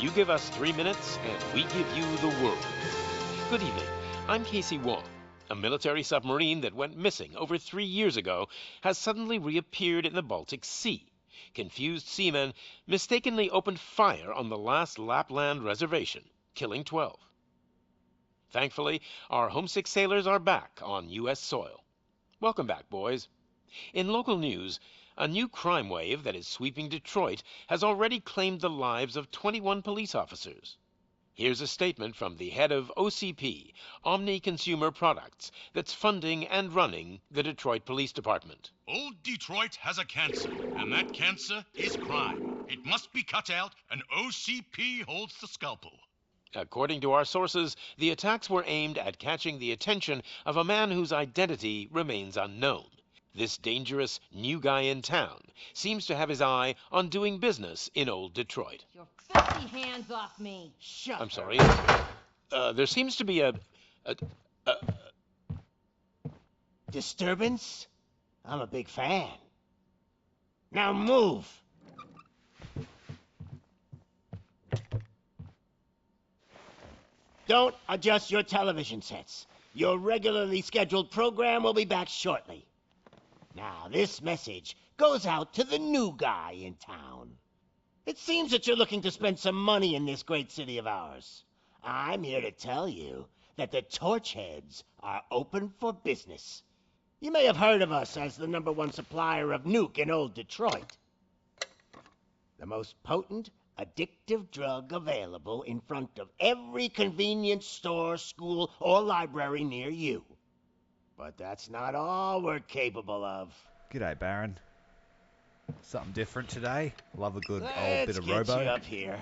You give us 3 minutes, and we give you the world. Good evening. I'm Casey Wong. A military submarine that went missing over 3 years ago has suddenly reappeared in the Baltic Sea. Confused seamen mistakenly opened fire on the last Lapland reservation, killing 12. Thankfully, our homesick sailors are back on U.S. soil. Welcome back, boys. In local news, a new crime wave that is sweeping Detroit has already claimed the lives of 21 police officers. Here's a statement from the head of OCP, Omni Consumer Products, that's funding and running the Detroit Police Department. Old Detroit has a cancer, and that cancer is crime. It must be cut out, and OCP holds the scalpel. According to our sources, the attacks were aimed at catching the attention of a man whose identity remains unknown. This dangerous new guy in town seems to have his eye on doing business in old Detroit. Your filthy hands off me! Shut I'm sorry. There seems to be a disturbance? I'm a big fan. Now move! Don't adjust your television sets. Your regularly scheduled program will be back shortly. Now, this message goes out to the new guy in town. It seems that you're looking to spend some money in this great city of ours. I'm here to tell you that the Torchheads are open for business. You may have heard of us as the #1 supplier of nuke in old Detroit. The most potent, addictive drug available in front of every convenience store, school, or library near you. But that's not all we're capable of. G'day, Baron. Something different today? Love a good old bit of Let's Robo. get you up here.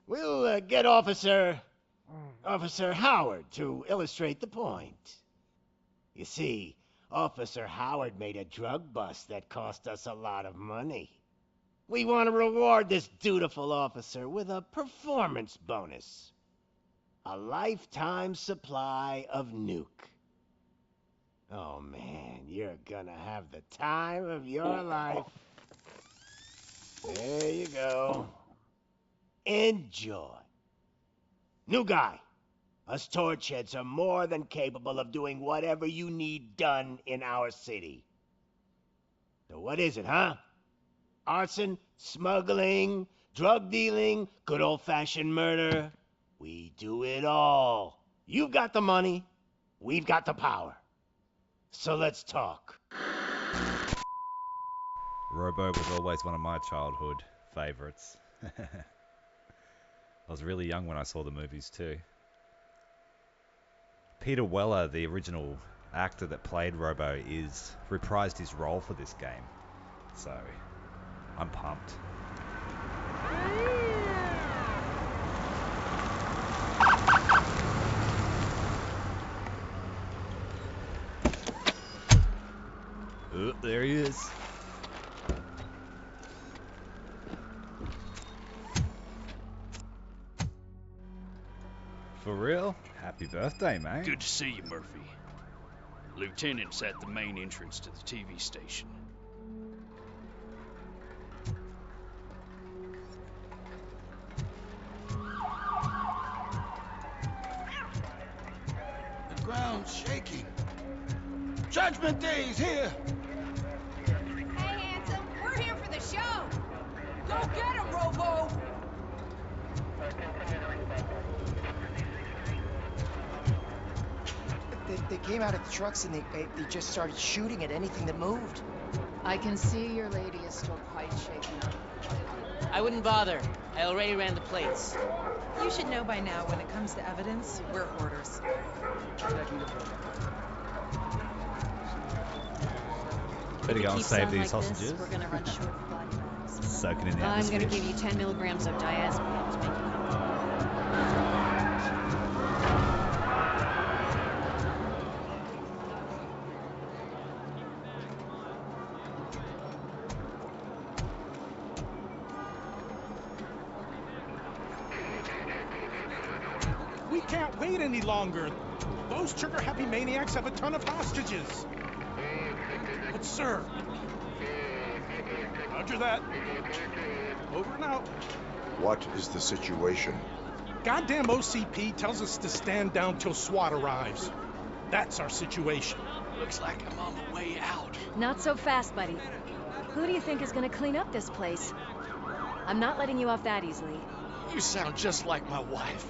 We'll get Officer Howard to illustrate the point. You see, Officer Howard made a drug bust that cost us a lot of money. We want to reward this dutiful officer with a performance bonus. A lifetime supply of nuke. Oh man, you're gonna have the time of your life. There you go. Enjoy. New guy, us Torchheads are more than capable of doing whatever you need done in our city. So what is it, huh? Arson, smuggling, drug dealing, good old-fashioned murder? We do it all. You've got the money, we've got the power. So let's talk. Robo was always one of my childhood favourites. I was really young when I saw the movies too. Peter Weller, the original actor that played Robo, reprised his role for this game. So, I'm pumped. Oh, there he is. For real? Happy birthday, mate. Good to see you, Murphy. Lieutenant's at the main entrance to the TV station. The ground's shaking. Judgment Day's here! Hey, handsome, we're here for the show! Go get him, Robo! They came out of the trucks and they just started shooting at anything that moved. I can see your lady is still quite shaken up. I wouldn't bother. I already ran the plates. You should know by now, when it comes to evidence, we're hoarders. Better go and save these sausages. We're gonna run short of body bags. Soaking in the I'm atmosphere. gonna give you 10 milligrams of diazepam to make you comfortable. We can't wait any longer. Those trigger-happy maniacs have a ton of hostages. But sir, Roger that. Over and out. What is the situation? Goddamn OCP tells us to stand down till SWAT arrives. That's our situation. Looks like I'm on the way out. Not so fast, buddy. Who do you think is gonna clean up this place? I'm not letting you off that easily. You sound just like my wife.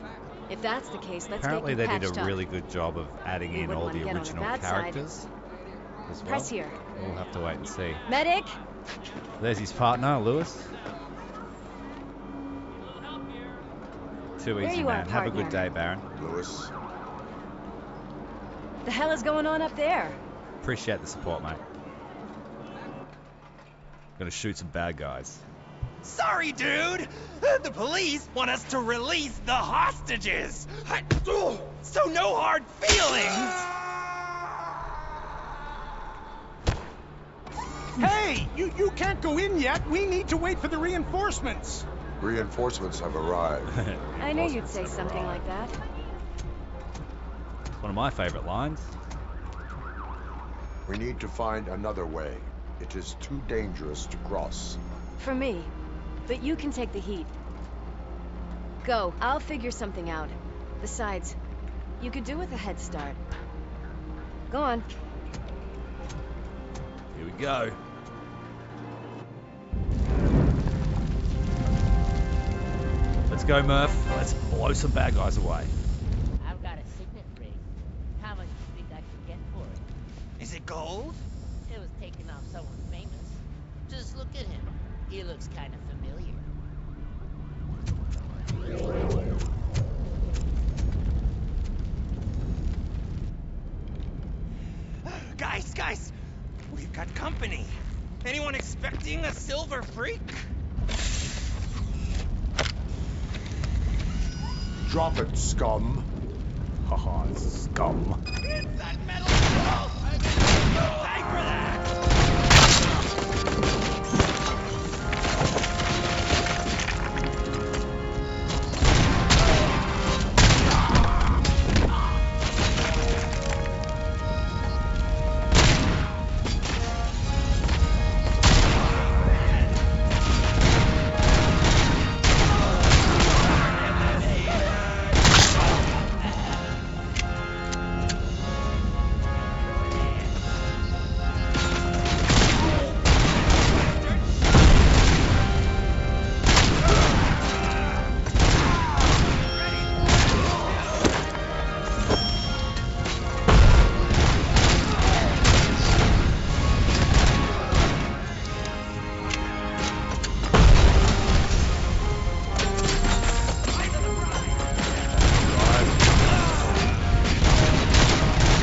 If that's the case, let's Apparently get you they did patched a up. really good job of adding We in wouldn't all wanna the get on the original bad side. characters as well. Press here. We'll have to wait and see. Medic! There's his partner, Lewis. Too There easy, you are, man. Have a partner. good day, Baron. Lewis? The hell is going on up there? Appreciate the support, mate. Gonna shoot some bad guys. Sorry, dude. The police want us to release the hostages. So no hard feelings. Hey, you can't go in yet. We need to wait for the reinforcements. Reinforcements have arrived. I knew you'd say something like that. One of my favorite lines. We need to find another way. It is too dangerous to cross. For me. But you can take the heat. Go. I'll figure something out. Besides, you could do with a head start. Go on. Here we go. Let's go, Murph. Let's blow some bad guys away. I've got a signet ring. How much do you think I could get for it? Is it gold? It was taken off someone famous. Just look at him. He looks kind of familiar. Guys, we've got company. Anyone expecting a silver freak? Drop it, scum. Haha, scum. It's that metal wall! Pay for that!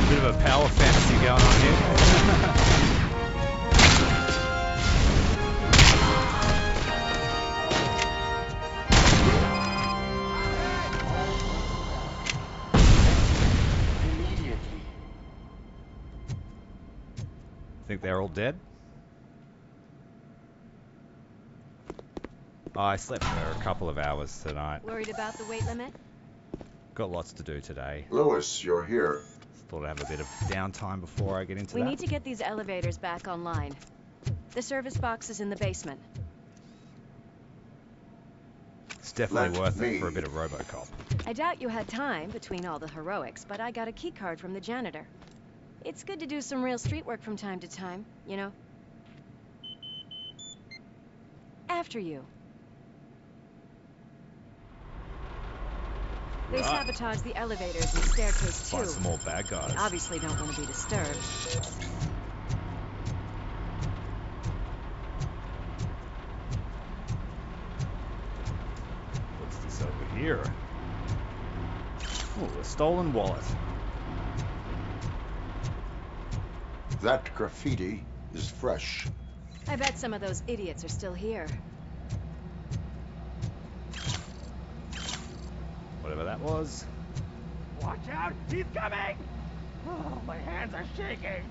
Bit of a power fantasy going on here. Think they're all dead? Oh, I slept for a couple of hours tonight. Worried about the weight limit? Got lots to do today. Lewis, you're here. Thought I'd have a bit of downtime before I get into We that. need to get these elevators back online. The service box is in the basement. It's definitely Let worth me. it for a bit of Robocop. I doubt you had time between all the heroics, but I got a key card from the janitor. It's good to do some real street work from time to time, you know? After you. They Right. sabotaged the elevators and staircase too. Find some more bad guys. Obviously don't want to be disturbed. What's this over here? Oh, a stolen wallet. That graffiti is fresh. I bet some of those idiots are still here. Whatever that was. Watch out! He's coming! Oh, my hands are shaking.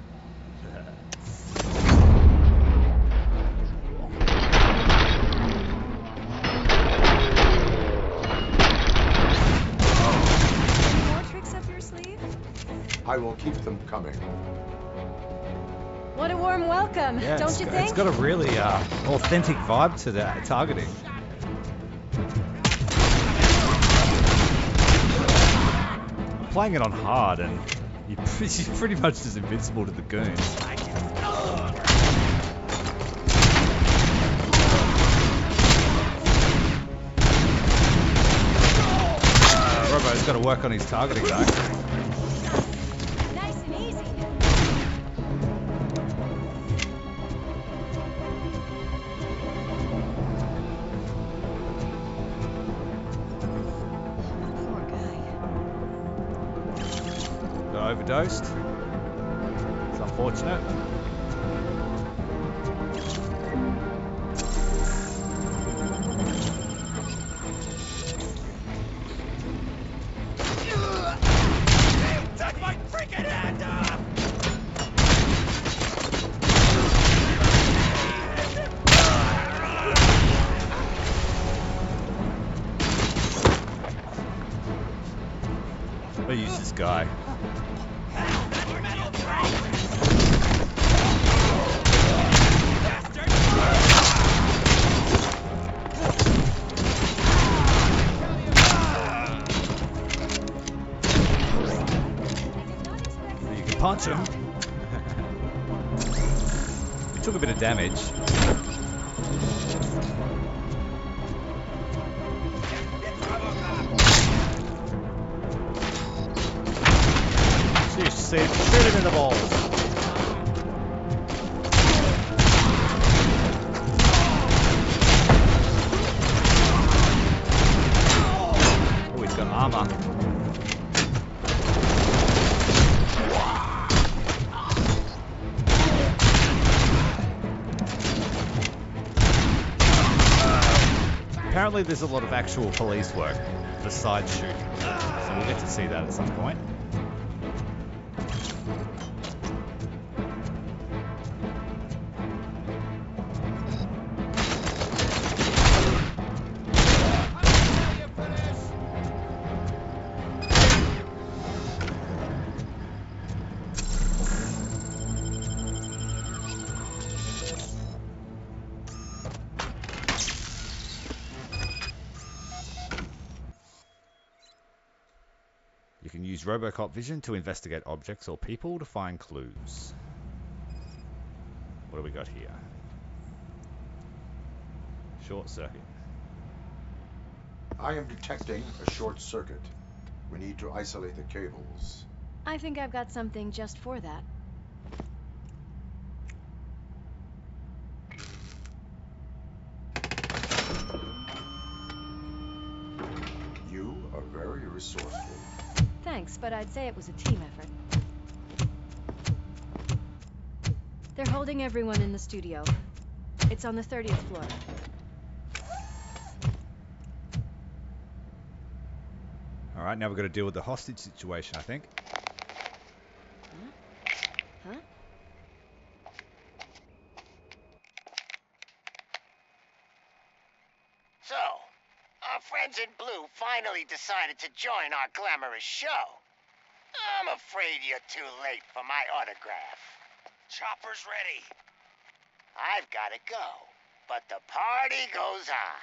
More tricks up your sleeve? I will keep them coming. What a warm welcome, Yeah, don't you think? It's got a really authentic vibe to that targeting. I'm playing it on hard, and you're pretty much just invincible to the goons. Robo's got to work on his targeting though. Nice and easy. Poor guy. Got overdosed. It's unfortunate. Take my freaking hand off! I'll use this guy. You can punch him. He took a bit of damage. Shoot him in the balls. Oh, he's got armor. Apparently there's a lot of actual police work besides shooting, so we'll get to see that at some point. You can use Robocop vision to investigate objects or people to find clues. What do we got here? Short circuit. I am detecting a short circuit. We need to isolate the cables. I think I've got something just for that. You are very resourceful. Thanks, but I'd say it was a team effort. They're holding everyone in the studio. It's on the 30th floor. Alright, now we've got to deal with the hostage situation, I think. Huh? So, our friends in blue finally decided to join our glamorous show. I'm afraid you're too late for my autograph. Chopper's ready. I've got to go, but the party goes on.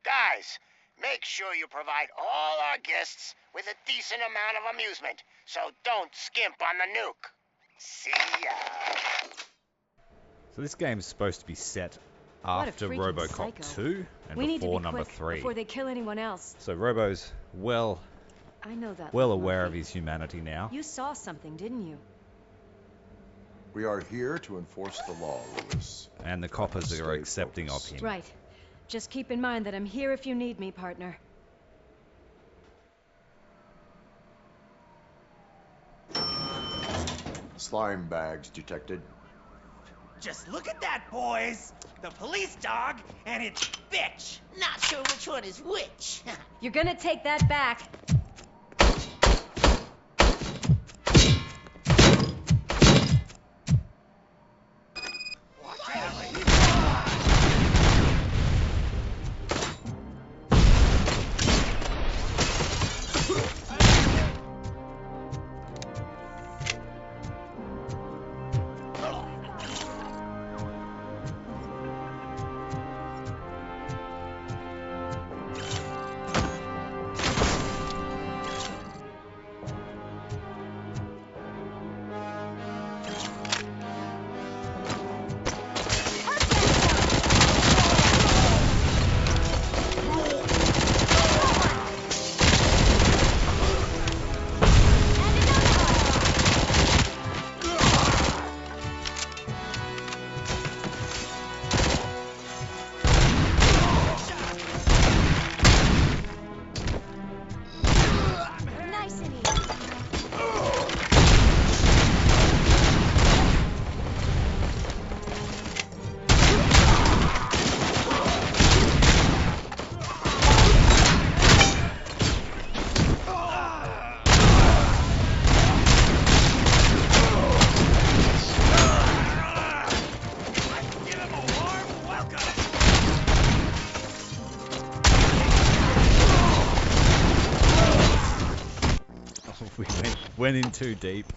Guys, make sure you provide all our guests with a decent amount of amusement, so don't skimp on the nuke. See ya. So this game is supposed to be set What a after freaking Robocop psycho. 2 and We need to before be number quick 3. before they kill anyone else. So Robo's well I know that. aware of his humanity now. You saw something, didn't you? We are here to enforce the law, Lewis. And the coppers are Stay accepting focused. of him. Right. Just keep in mind that I'm here if you need me, partner. Slime bags detected. Just look at that, boys! The police dog and its bitch! Not sure which one is which. You're gonna take that back. Went in too deep.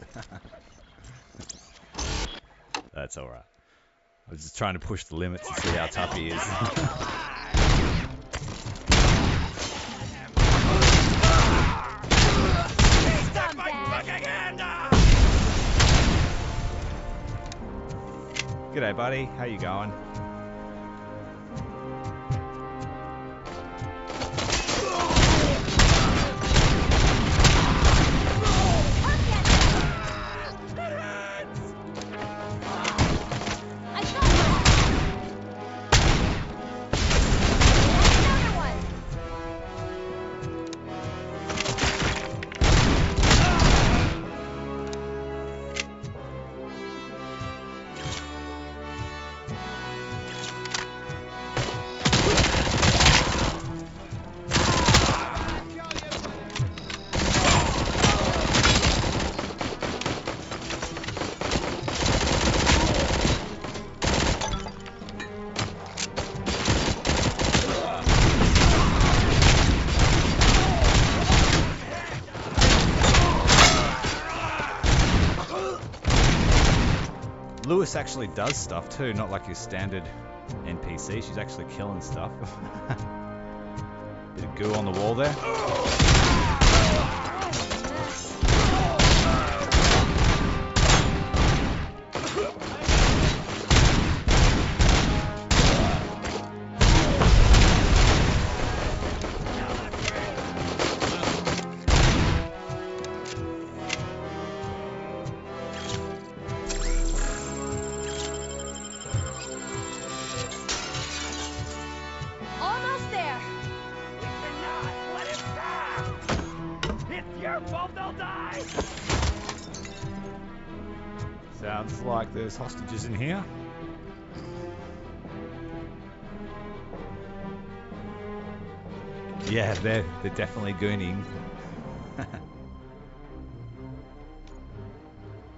That's alright. I was just trying to push the limits to see how tough he is. G'day, buddy. How you going? Lewis actually does stuff too, not like your standard NPC. She's actually killing stuff. Bit of goo on the wall there. Sounds like there's hostages in here. Yeah, they're definitely gooning.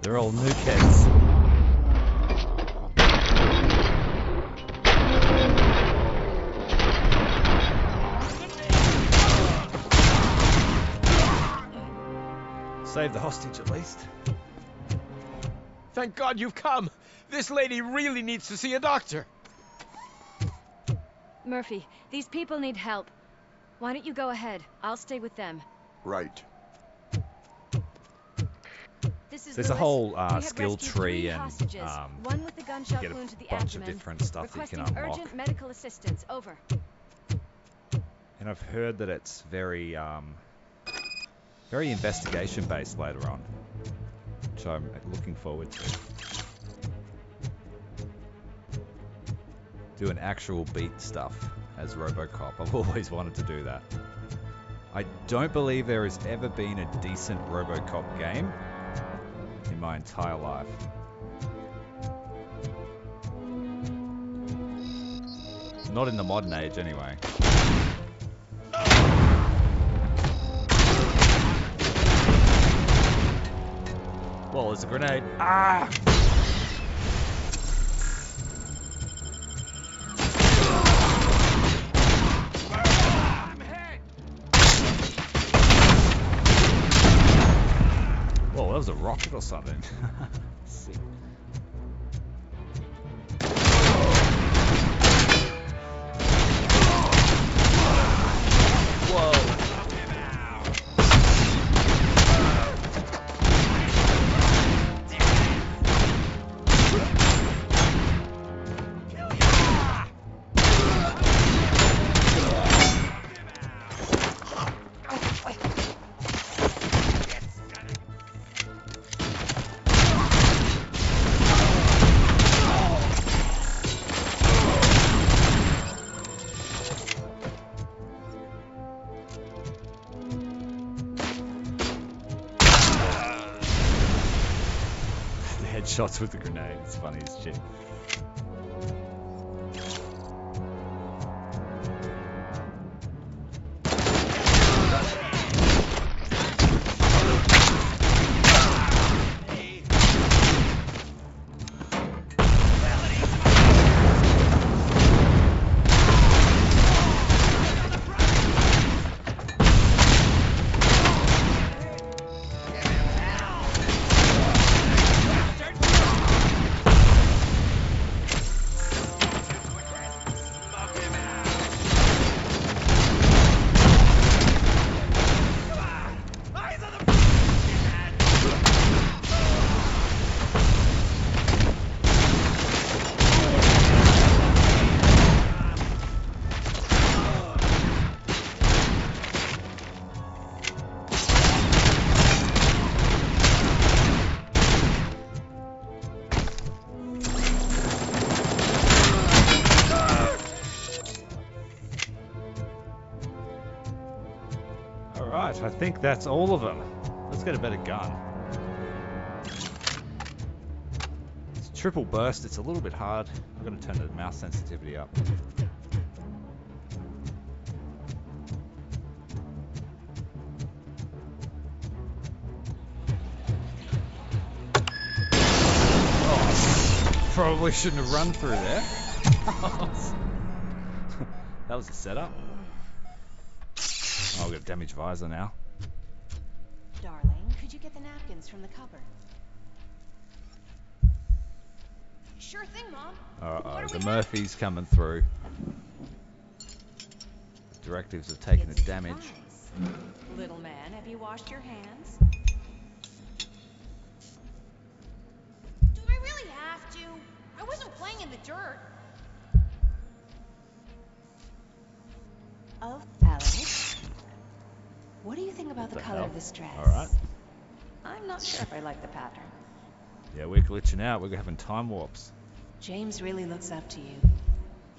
They're all nukeheads. Save the hostage at least. Thank God you've come. This lady really needs to see a doctor. Murphy, these people need help. Why don't you go ahead? I'll stay with them. Right. There's a whole skill tree and one with a gunshot get a wound to the bunch abdomen. of different stuff that you can unlock. Urgent medical assistance. Over. And I've heard that it's very very investigation based later on, which I'm looking forward to. Doing actual beat stuff as Robocop. I've always wanted to do that. I don't believe there has ever been a decent Robocop game in my entire life. Not in the modern age, anyway. Whoa, there's a grenade. Ah! Whoa, that was a rocket or something. Sick. Whoa. Shots with the grenade. It's funny as shit. Alright, I think that's all of them. Let's get a better gun. It's triple burst, it's a little bit hard. I've got to turn the mouse sensitivity up. Oh, probably shouldn't have run through there. That was a setup. Oh, I've got a damaged visor now. Darling, could you get the napkins from the cupboard? Sure thing, Mom. Uh-oh, the Murphy's coming through. Directives have taken the damage. Nice. Little man, have you washed your hands? Do I really have to? I wasn't playing in the dirt. Oh, Alex. What do you think about the color of this dress? Alright. I'm not sure if I like the pattern. Yeah, we're glitching out. We're having time warps. James really looks up to you.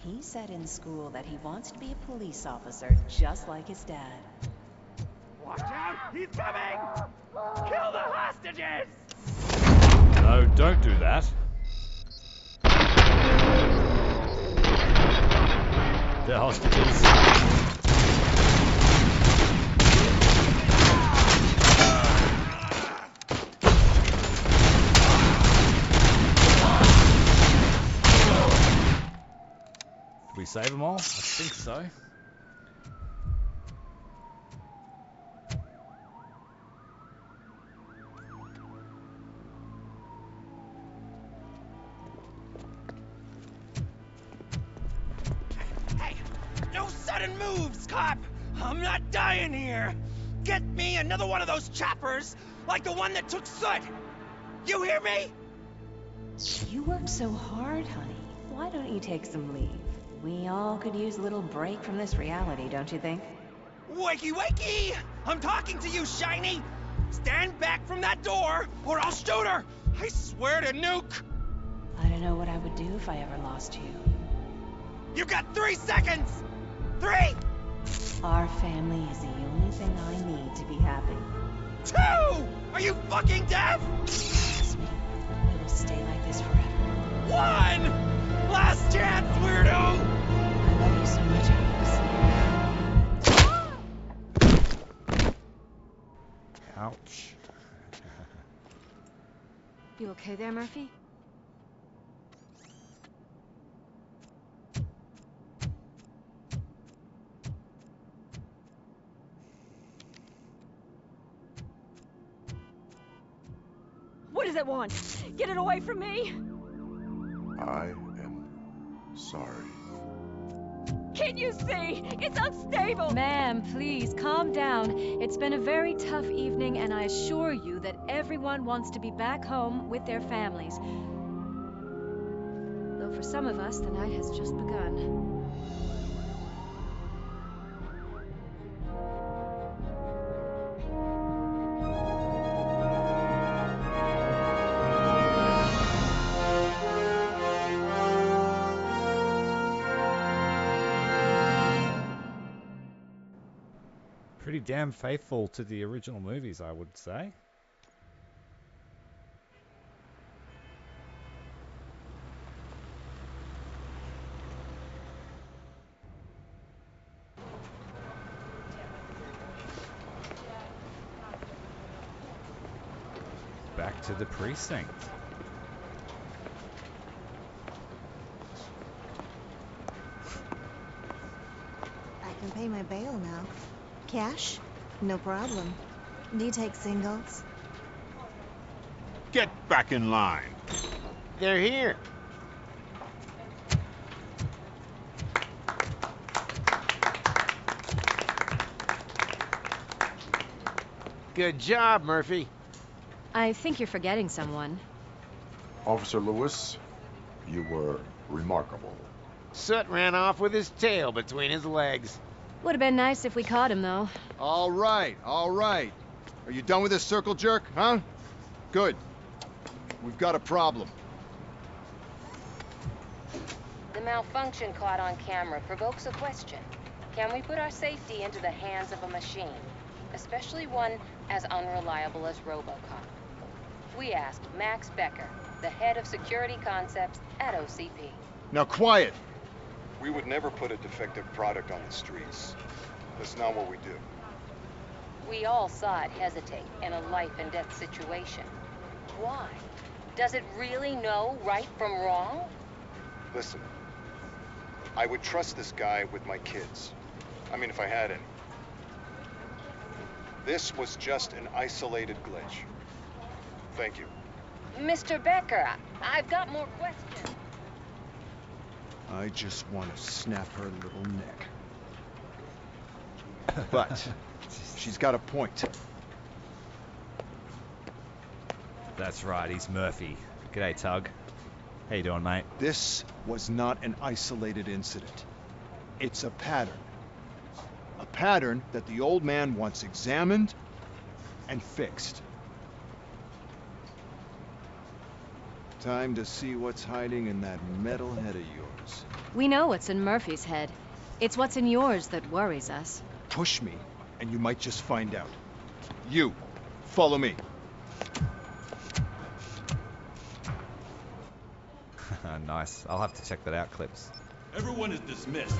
He said in school that he wants to be a police officer just like his dad. Watch out! He's coming! Kill the hostages! No, don't do that. They're hostages. Did we save them all? I think so. Hey! No sudden moves, cop! I'm not dying here! Get me another one of those choppers, like the one that took Soot! You hear me? You work so hard, honey. Why don't you take some leave? We all could use a little break from this reality, don't you think? Wakey, wakey! I'm talking to you, Shiny! Stand back from that door, or I'll shoot her! I swear to nuke! I don't know what I would do if I ever lost you. You got 3 seconds! 3! Our family is the only thing I need to be happy. 2! Are you fucking deaf? Trust me, it will stay like this forever. 1! Last chance, weirdo! I love you so much, Alex. Ouch. You okay there, Murphy? What does it want? Get it away from me! I am sorry. Can't you see? It's unstable! Ma'am, please, calm down. It's been a very tough evening, and I assure you that everyone wants to be back home with their families. Though for some of us, the night has just begun. Pretty damn faithful to the original movies, I would say. Back to the precinct. I can pay my bail now. Cash? No problem. Do you take singles? Get back in line. They're here. Good job, Murphy. I think you're forgetting someone. Officer Lewis, you were remarkable. Soot ran off with his tail between his legs. Would have been nice if we caught him, though. All right, all right. Are you done with this circle jerk, huh? Good. We've got a problem. The malfunction caught on camera provokes a question. Can we put our safety into the hands of a machine? especially one as unreliable as Robocop. We asked Max Becker, the head of security concepts at OCP. Now quiet! We would never put a defective product on the streets. That's not what we do. We all saw it hesitate in a life and death situation. Why? Does it really know right from wrong? Listen, I would trust this guy with my kids. I mean, if I had any. This was just an isolated glitch. Thank you. Mr. Becker, I've got more questions. I just want to snap her little neck. But she's got a point. That's right, he's Murphy. G'day, Tug. How you doing, mate? This was not an isolated incident. It's a pattern. A pattern that the old man wants examined and fixed. Time to see what's hiding in that metal head of yours. We know what's in Murphy's head. It's what's in yours that worries us. Push me, and you might just find out. You, follow me. Nice. I'll have to check that out, Clips. Everyone is dismissed.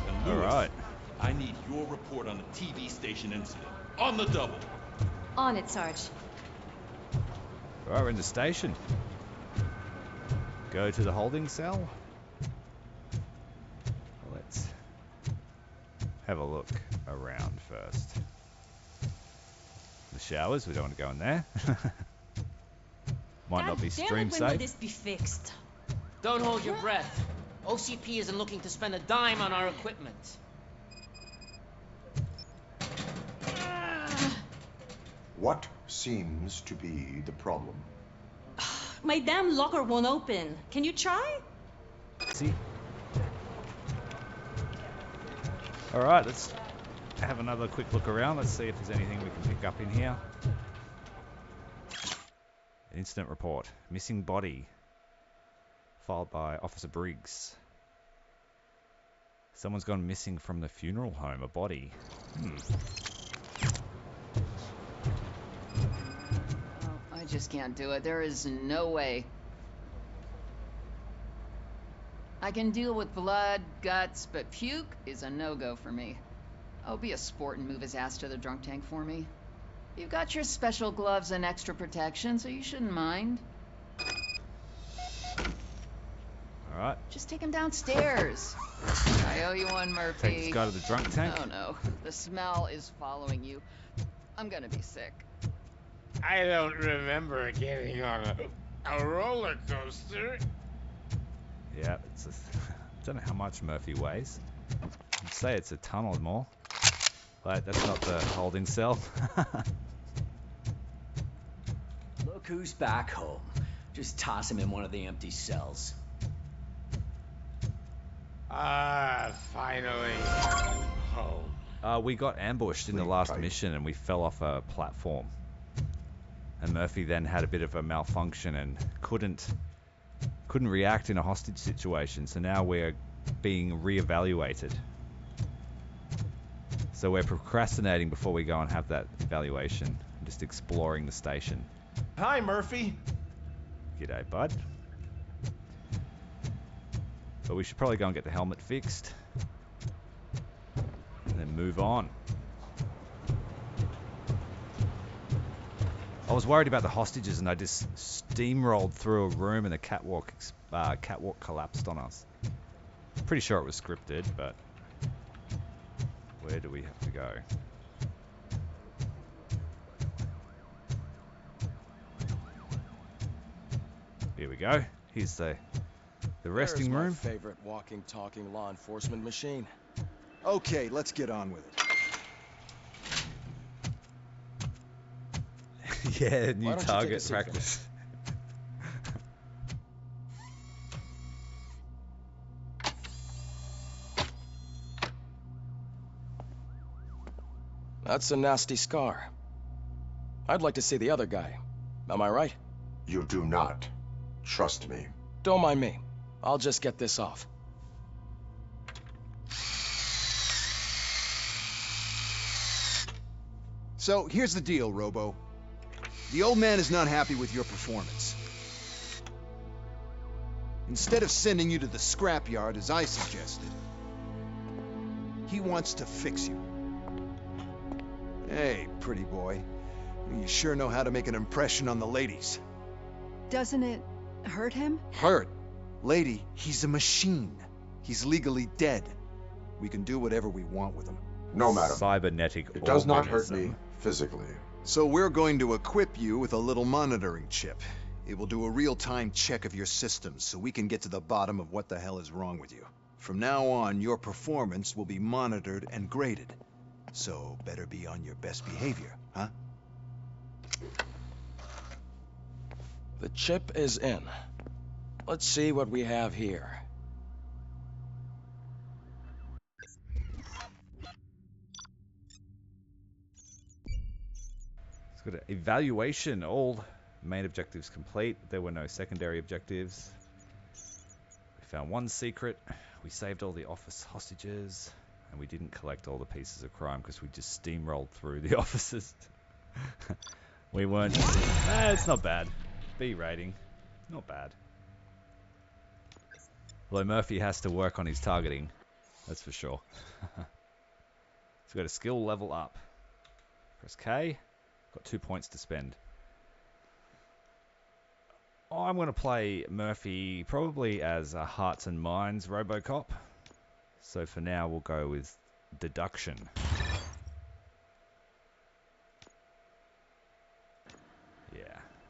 And Lewis, all right. I need your report on the TV station incident. On the double. On it, Sarge. Right, we're in the station. Go to the holding cell. Let's have a look around first. The showers, we don't want to go in there. Might not be stream safe. When will this be fixed? Don't hold your breath. OCP isn't looking to spend a dime on our equipment. What seems to be the problem? My damn locker won't open. Can you try? See? Alright, let's have another quick look around. Let's see if there's anything we can pick up in here. Incident report. Missing body. Filed by Officer Briggs. Someone's gone missing from the funeral home. A body. I just can't do it. There is no way. I can deal with blood, guts, but puke is a no-go for me. I'll be a sport and move his ass to the drunk tank for me. You've got your special gloves and extra protection, so you shouldn't mind. Alright. Just take him downstairs. I owe you one, Murphy. Take this guy to the drunk tank. Oh no, the smell is following you. I'm gonna be sick. I don't remember getting on a roller coaster. Yeah, it's a, I don't know how much Murphy weighs. I'd say it's a ton or more. But that's not the holding cell. Look who's back home. Just toss him in one of the empty cells. Finally. Home. We got ambushed in the last mission and we fell off a platform. And Murphy then had a bit of a malfunction and couldn't react in a hostage situation. So now we're being re-evaluated. So we're procrastinating before we go and have that evaluation. Just exploring the station. Hi, Murphy. G'day, bud. But we should probably go and get the helmet fixed. And then move on. I was worried about the hostages and I just steamrolled through a room and the catwalk collapsed on us. Pretty sure it was scripted, but where do we have to go? Here we go. Here's the resting room. My favorite walking, talking law enforcement machine. Okay, let's get on with it. Yeah, new target practice. That's a nasty scar. I'd like to see the other guy. Am I right? You do not. Trust me. Don't mind me. I'll just get this off. So, here's the deal, Robo. The old man is not happy with your performance. Instead of sending you to the scrapyard as I suggested, he wants to fix you. Hey, pretty boy. You sure know how to make an impression on the ladies. Doesn't it hurt him? Hurt? Lady, he's a machine. He's legally dead. We can do whatever we want with him. No, madam. Cybernetic It does not hurt organism. me physically. So we're going to equip you with a little monitoring chip. It will do a real-time check of your systems so we can get to the bottom of what the hell is wrong with you. From now on, your performance will be monitored and graded. So better be on your best behavior, huh? The chip is in. Let's see what we have here. It's got an evaluation. All main objectives complete. There were no secondary objectives. We found one secret. We saved all the office hostages. And we didn't collect all the pieces of crime because we just steamrolled through the offices. We weren't... it's not bad. B rating. Not bad. Although Murphy has to work on his targeting. That's for sure. So we've got a skill level up. Press K. Got 2 points to spend. I'm going to play Murphy probably as a Hearts and Minds Robocop. So for now, we'll go with deduction. Yeah.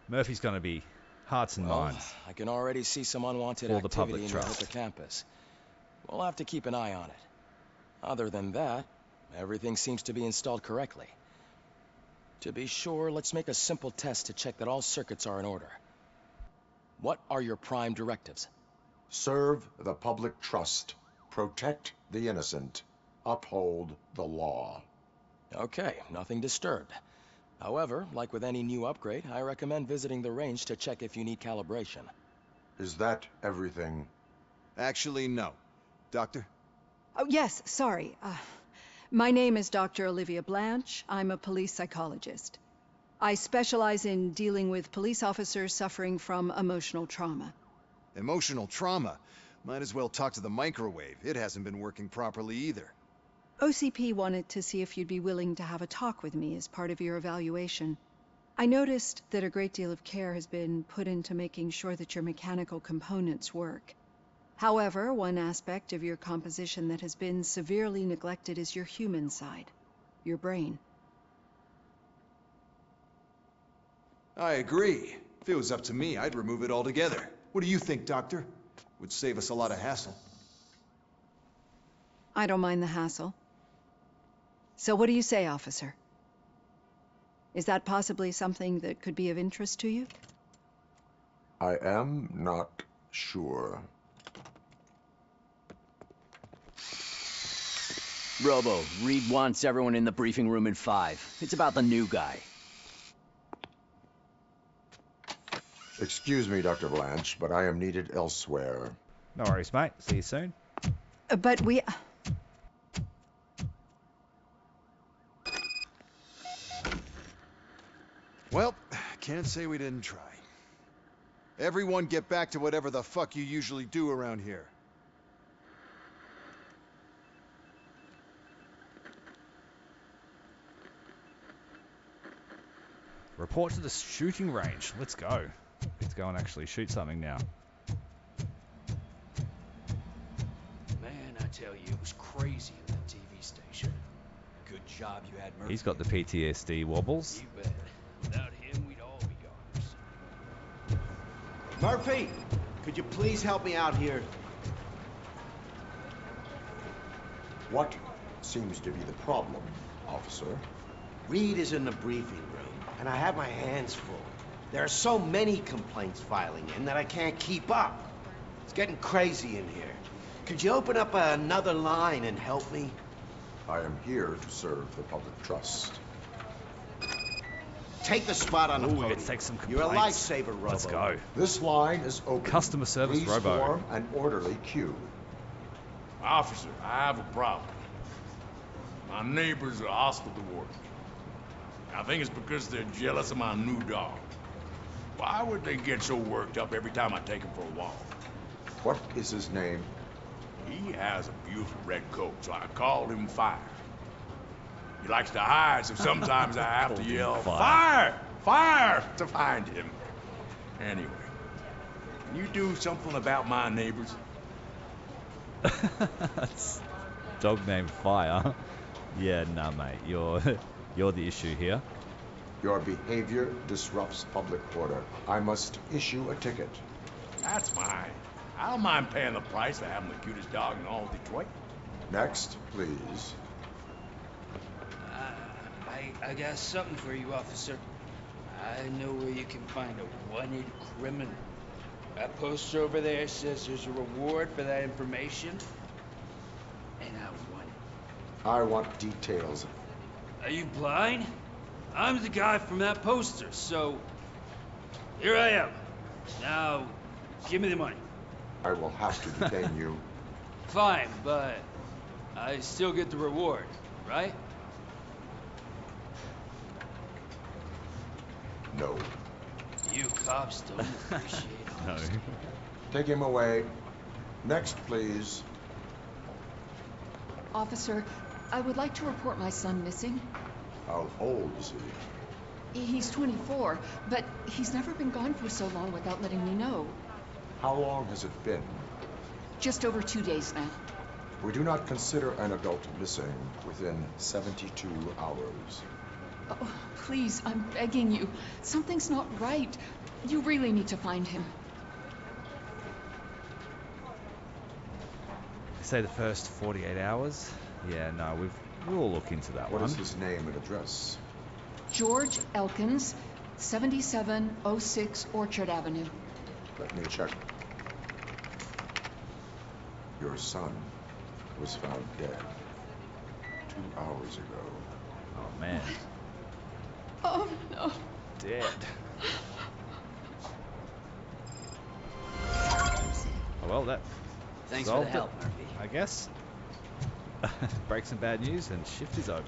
Murphy's going to be Hearts and Minds. I can already see some unwanted For the activity public in your trust. hippocampus. We'll have to keep an eye on it. Other than that, everything seems to be installed correctly. To be sure, let's make a simple test to check that all circuits are in order. What are your prime directives? Serve the public trust. Protect the innocent. Uphold the law. Okay, nothing disturbed. However, like with any new upgrade, I recommend visiting the range to check if you need calibration. Is that everything? Actually, no. Doctor? Oh, yes, sorry. My name is Dr. Olivia Blanche. I'm a police psychologist. I specialize in dealing with police officers suffering from emotional trauma. Emotional trauma? Might as well talk to the microwave. It hasn't been working properly either. OCP wanted to see if you'd be willing to have a talk with me as part of your evaluation. I noticed that a great deal of care has been put into making sure that your mechanical components work. However, one aspect of your composition that has been severely neglected is your human side, your brain. I agree. If it was up to me, I'd remove it altogether. What do you think, Doctor? Would save us a lot of hassle. I don't mind the hassle. So what do you say, officer? Is that possibly something that could be of interest to you? I am not sure. Robo, Reed wants everyone in the briefing room in 5. It's about the new guy. Excuse me, Dr. Blanche, but I am needed elsewhere. No worries, mate. See you soon. But we... Well, can't say we didn't try. Everyone get back to whatever the fuck you usually do around here. Report to the shooting range. Let's go. Let's go and actually shoot something now. Man, I tell you, it was crazy at the TV station. Good job you had Murphy. He's got the PTSD wobbles. You bet. Without him, we'd all be goners. Murphy, could you please help me out here? What seems to be the problem, officer? Reed is in the briefing room, and I have my hands full. There are so many complaints filing in that I can't keep up. It's getting crazy in here. Could you open up another line and help me? I am here to serve the public trust. Take the spot on the podium. Let's take some You're a complaints. lifesaver, Robo. Let's go. This line is open. Customer service Please Robo. form an orderly queue. Officer, I have a problem. My neighbors are hostile toward me. I think it's because they're jealous of my new dog. Why would they get so worked up every time I take him for a walk? What is his name? He has a beautiful red coat, so I called him Fire. He likes to hide, so sometimes I have to yell, Fire! Fire! to find him. Anyway, can you do something about my neighbors? Dog named Fire. Yeah, nah, mate. You're the issue here. Your behavior disrupts public order. I must issue a ticket. That's fine. I don't mind paying the price for having the cutest dog in all of Detroit. Next, please. I got something for you, officer. I know where you can find a wanted criminal. That poster over there says there's a reward for that information, and I want it. I want details. Are you blind? I'm the guy from that poster, so here I am. Now, give me the money. I will have to detain you. Fine, but I still get the reward, right? No. You cops don't appreciate honesty. No. Take him away. Next, please. Officer, I would like to report my son missing. How old is he? He's 24, but he's never been gone for so long without letting me know. How long has it been? Just over 2 days now. We do not consider an adult missing within 72 hours. Oh, please, I'm begging you. Something's not right. You really need to find him. Say the first 48 hours? Yeah, no, we'll look into that one. What is his name and address? George Elkins, 7706 Orchard Avenue. Let me check. Your son was found dead 2 hours ago. Oh, man. Oh, no. Dead. Oh, well, that... Thanks for the solved help, it, Murphy. I guess. Break some bad news and shift is over.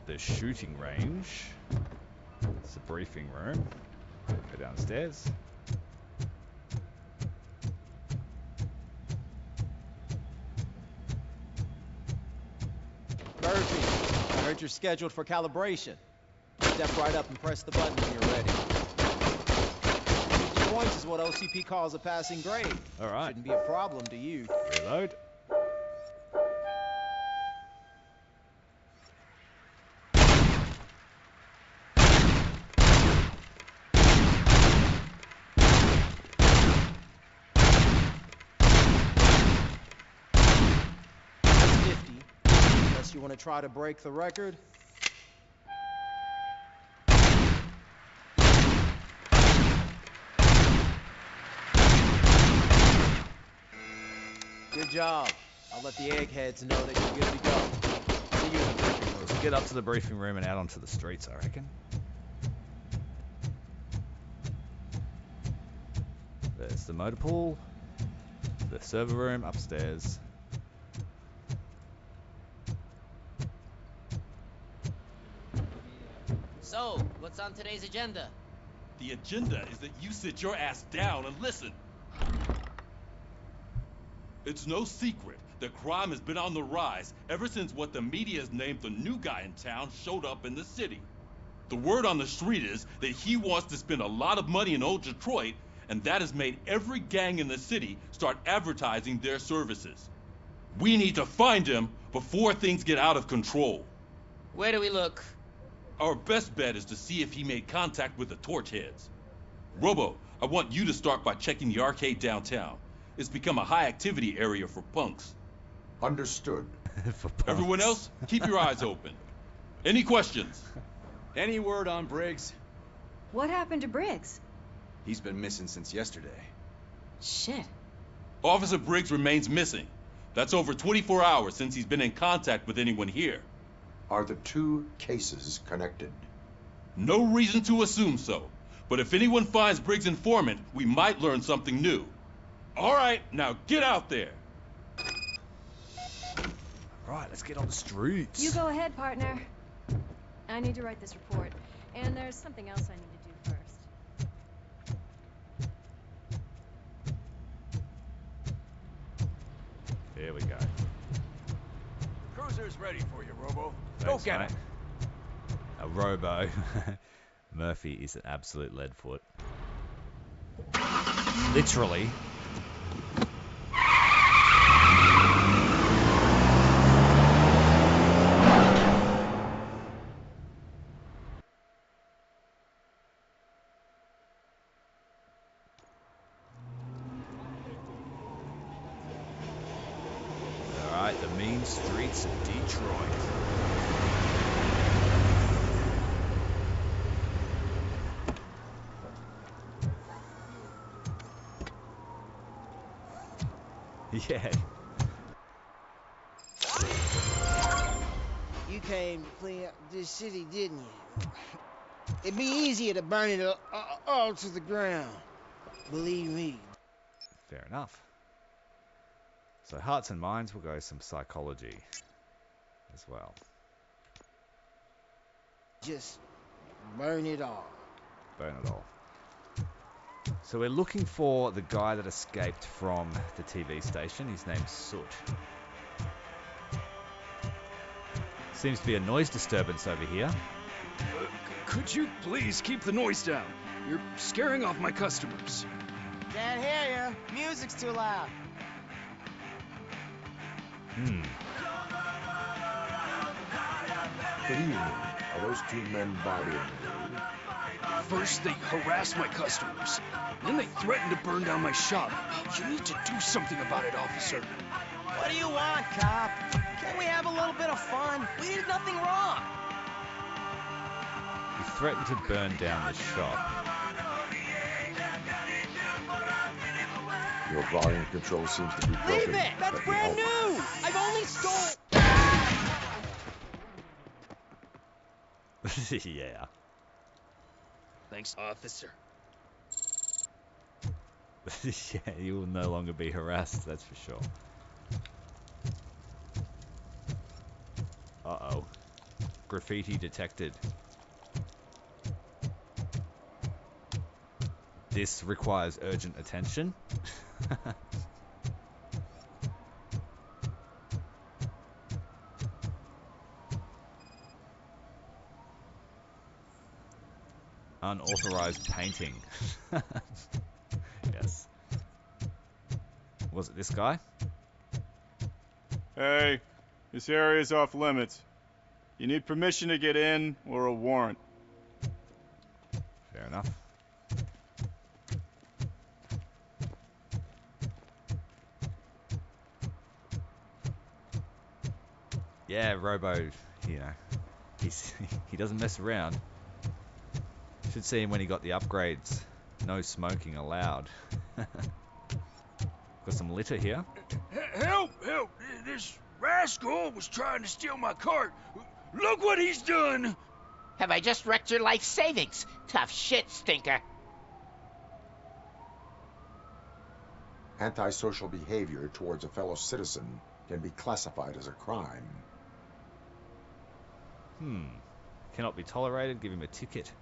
The shooting range. It's the briefing room. Go downstairs. Murphy, I heard you're scheduled for calibration. Step right up and press the button when you're ready. 50 points is what OCP calls a passing grade. All right. Shouldn't be a problem to you. Reload. That's 50. Unless you want to try to break the record. Good job. I'll let the eggheads know that you're good to go. See you in the briefing room. Let's get up to the briefing room and out onto the streets, I reckon. There's the motor pool. The server room upstairs. So, what's on today's agenda? The agenda is that you sit your ass down and listen. It's no secret that crime has been on the rise ever since what the media has named the new guy in town showed up in the city. The word on the street is that he wants to spend a lot of money in old Detroit, and that has made every gang in the city start advertising their services. We need to find him before things get out of control. Where do we look? Our best bet is to see if he made contact with the torch heads. Robo, I want you to start by checking the arcade downtown. It's become a high-activity area for punks. Understood. For punks. Everyone else, keep your eyes open. Any questions? Any word on Briggs? What happened to Briggs? He's been missing since yesterday. Shit. Officer Briggs remains missing. That's over 24 hours since he's been in contact with anyone here. Are the two cases connected? No reason to assume so. But if anyone finds Briggs' informant, we might learn something new. All right, now get out there. Right, let's get on the streets. You go ahead, partner. I need to write this report, and there's something else I need to do first. Here we go. Cruiser's ready for you, Robo. Thanks, Go get mate. him. A Robo. Murphy is an absolute lead foot. Literally. Alright, the mean streets of Detroit. Yeah. You came to clean up this city, didn't you? It'd be easier to burn it all to the ground. Believe me. Fair enough. So hearts and minds will go some psychology as well. Just burn it all. Burn it all. So we're looking for the guy that escaped from the TV station. His name's Soot. Seems to be a noise disturbance over here. Could you please keep the noise down? You're scaring off my customers. Can't hear you. Music's too loud. Good evening. Are those two men bodying you? First, they harass my customers. Then they threaten to burn down my shop. You need to do something about it, officer. What do you want, cop? Can't we have a little bit of fun? We did nothing wrong. He threatened to burn down the shop. Your volume control seems to be broken. Leave it! That's Let me brand help. new! I've only stole... Yeah. Thanks, officer. Yeah, you will no longer be harassed, that's for sure. Uh-oh. Graffiti detected. This requires urgent attention. Unauthorized painting. Yes. Was it this guy? Hey, this area's off limits. You need permission to get in or a warrant. Fair enough. Yeah, Robo, you know, he doesn't mess around. Should see him when he got the upgrades. No smoking allowed. Got some litter here. Help! Help! This rascal was trying to steal my cart. Look what he's done! Have I just wrecked your life savings? Tough shit, stinker. Antisocial behavior towards a fellow citizen can be classified as a crime. Cannot be tolerated. Give him a ticket.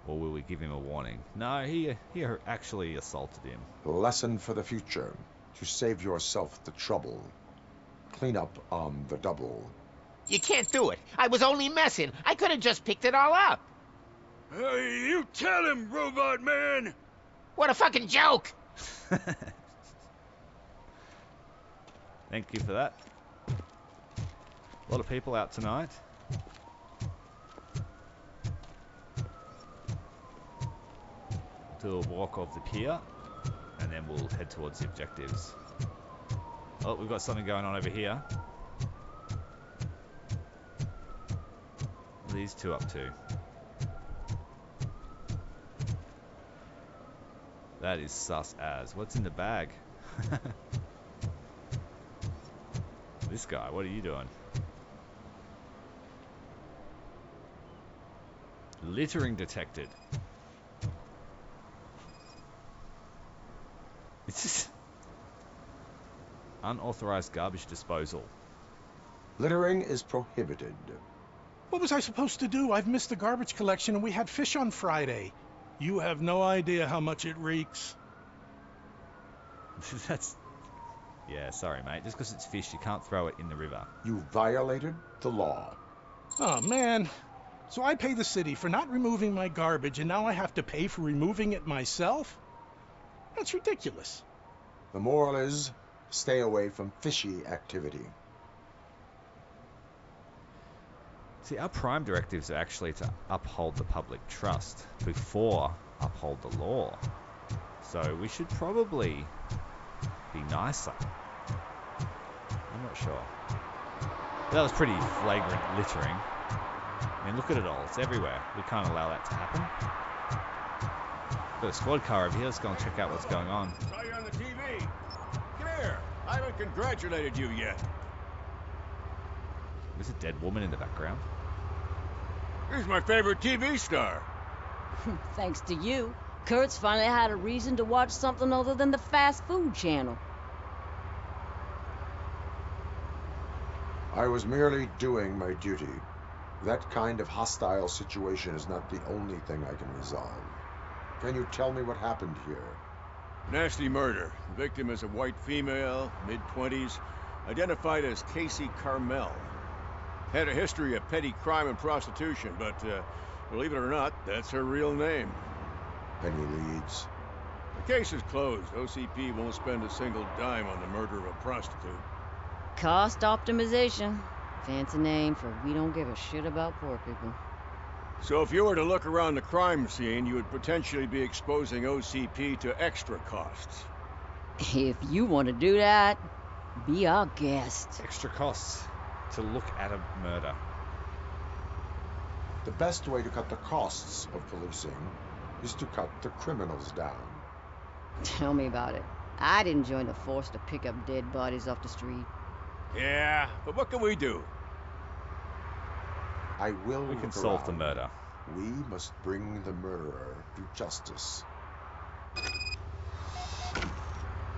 Or will we give him a warning? No, he actually assaulted him. Lesson for the future. To save yourself the trouble. Clean up on the double. You can't do it. I was only messing. I could have just picked it all up. Hey, you tell him, Robot Man! What a fucking joke! Thank you for that. A lot of people out tonight. Do a walk of the pier, and then we'll head towards the objectives. Oh, we've got something going on over here. What are these two up to? That is sus as. What's in the bag? This guy, what are you doing? Littering detected. It's just unauthorized garbage disposal. Littering is prohibited. What was I supposed to do? I've missed the garbage collection and we had fish on Friday. You have no idea how much it reeks. That's... Yeah, sorry, mate. Just because it's fish, you can't throw it in the river. You violated the law. Oh, man. So I pay the city for not removing my garbage, and now I have to pay for removing it myself? That's ridiculous. The moral is, stay away from fishy activity. See, our prime directives are actually to uphold the public trust before uphold the law. So we should probably be nicer. I'm not sure. That was pretty flagrant littering. I mean, look at it all. It's everywhere. We can't allow that to happen. Got a squad car over here. Let's go and check out what's going on. Saw you on the TV. Come here. I haven't congratulated you yet. There's a dead woman in the background. He's my favorite TV star. Thanks to you, Kurt's finally had a reason to watch something other than the fast food channel. I was merely doing my duty. That kind of hostile situation is not the only thing I can resolve. Can you tell me what happened here? Nasty murder. The victim is a white female, mid-20s, identified as Casey Carmel. Had a history of petty crime and prostitution, but believe it or not, that's her real name. Any leads? The case is closed. OCP won't spend a single dime on the murder of a prostitute. Cost optimization. Fancy name for we don't give a shit about poor people. So if you were to look around the crime scene, you would potentially be exposing OCP to extra costs. If you want to do that, be our guest. Extra costs to look at a murder. The best way to cut the costs of policing is to cut the criminals down. Tell me about it. I'd join the force to pick up dead bodies off the street. Yeah, but what can we do? We can solve the murder. We must bring the murderer to justice.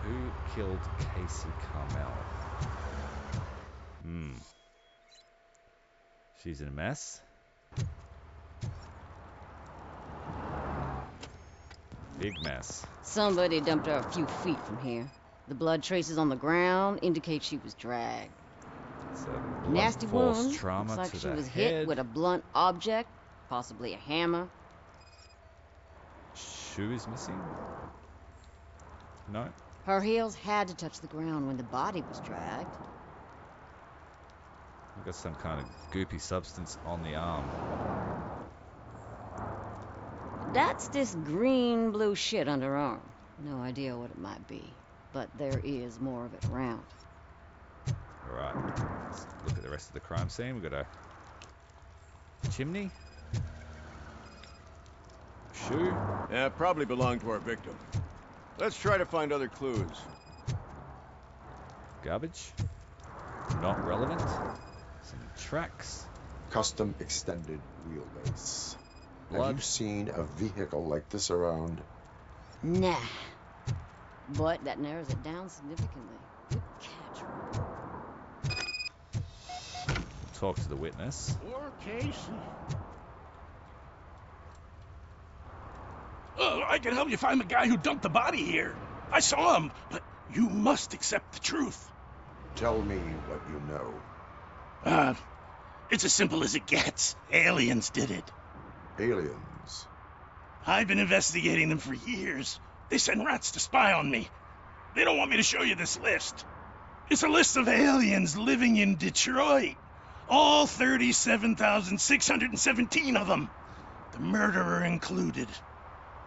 Who killed Casey Carmel? She's in a mess. Big mess. Somebody dumped her a few feet from here. The blood traces on the ground indicate she was dragged. It's a Nasty force wound. trauma Looks like to she the was head. hit with a blunt object, possibly a hammer. Shoe is missing? No? Her heels had to touch the ground when the body was dragged. We've got some kind of goopy substance on the arm. That's this green-blue shit under her arm. No idea what it might be, but there is more of it around. Alright, let's look at the rest of the crime scene. We've got a chimney. Shoe. Yeah, probably belonged to our victim. Let's try to find other clues. Garbage. Not relevant. Some tracks. Custom extended wheelbase. Blood. Have you seen a vehicle like this around? Nah. But that narrows it down significantly. Good catch, Robert. Talk to the witness. Poor Casey. Oh, I can help you find the guy who dumped the body here. I saw him, but you must accept the truth. Tell me what you know. It's as simple as it gets. Aliens did it. Aliens? I've been investigating them for years. They send rats to spy on me. They don't want me to show you this list. It's a list of aliens living in Detroit. All 37,617 of them. The murderer included.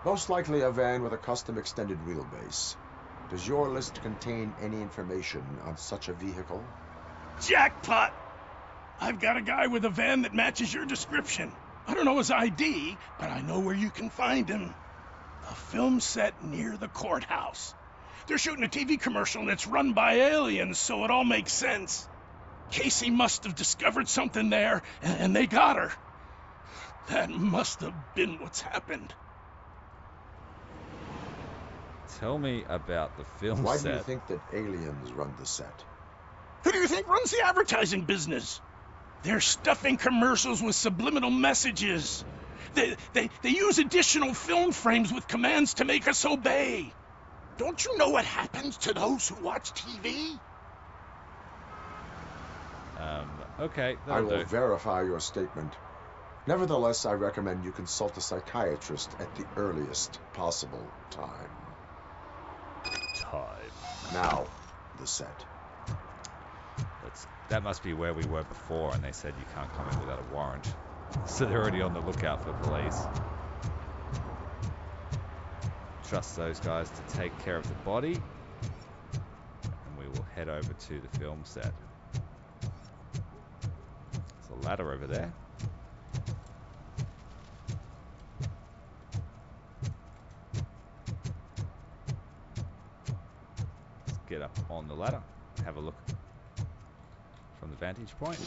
Most likely a van with a custom extended wheelbase. Does your list contain any information on such a vehicle? Jackpot! I've got a guy with a van that matches your description. I don't know his ID, but I know where you can find him. A film set near the courthouse. They're shooting a TV commercial and it's run by aliens, so it all makes sense. Casey must have discovered something there, and they got her. That must have been what's happened. Tell me about the film Why set. do you think that aliens run the set? Who do you think runs the advertising business? They're stuffing commercials with subliminal messages. They use additional film frames with commands to make us obey. Don't you know what happens to those who watch TV? Okay, I that'll will do. verify your statement. Nevertheless, I recommend you consult a psychiatrist at the earliest possible time. Now, the set. That must be where we were before, and they said you can't come in without a warrant. So they're already on the lookout for police. Trust those guys to take care of the body, and we will head over to the film set. There's a ladder over there. Let's get up on the ladder, have a look from the vantage point.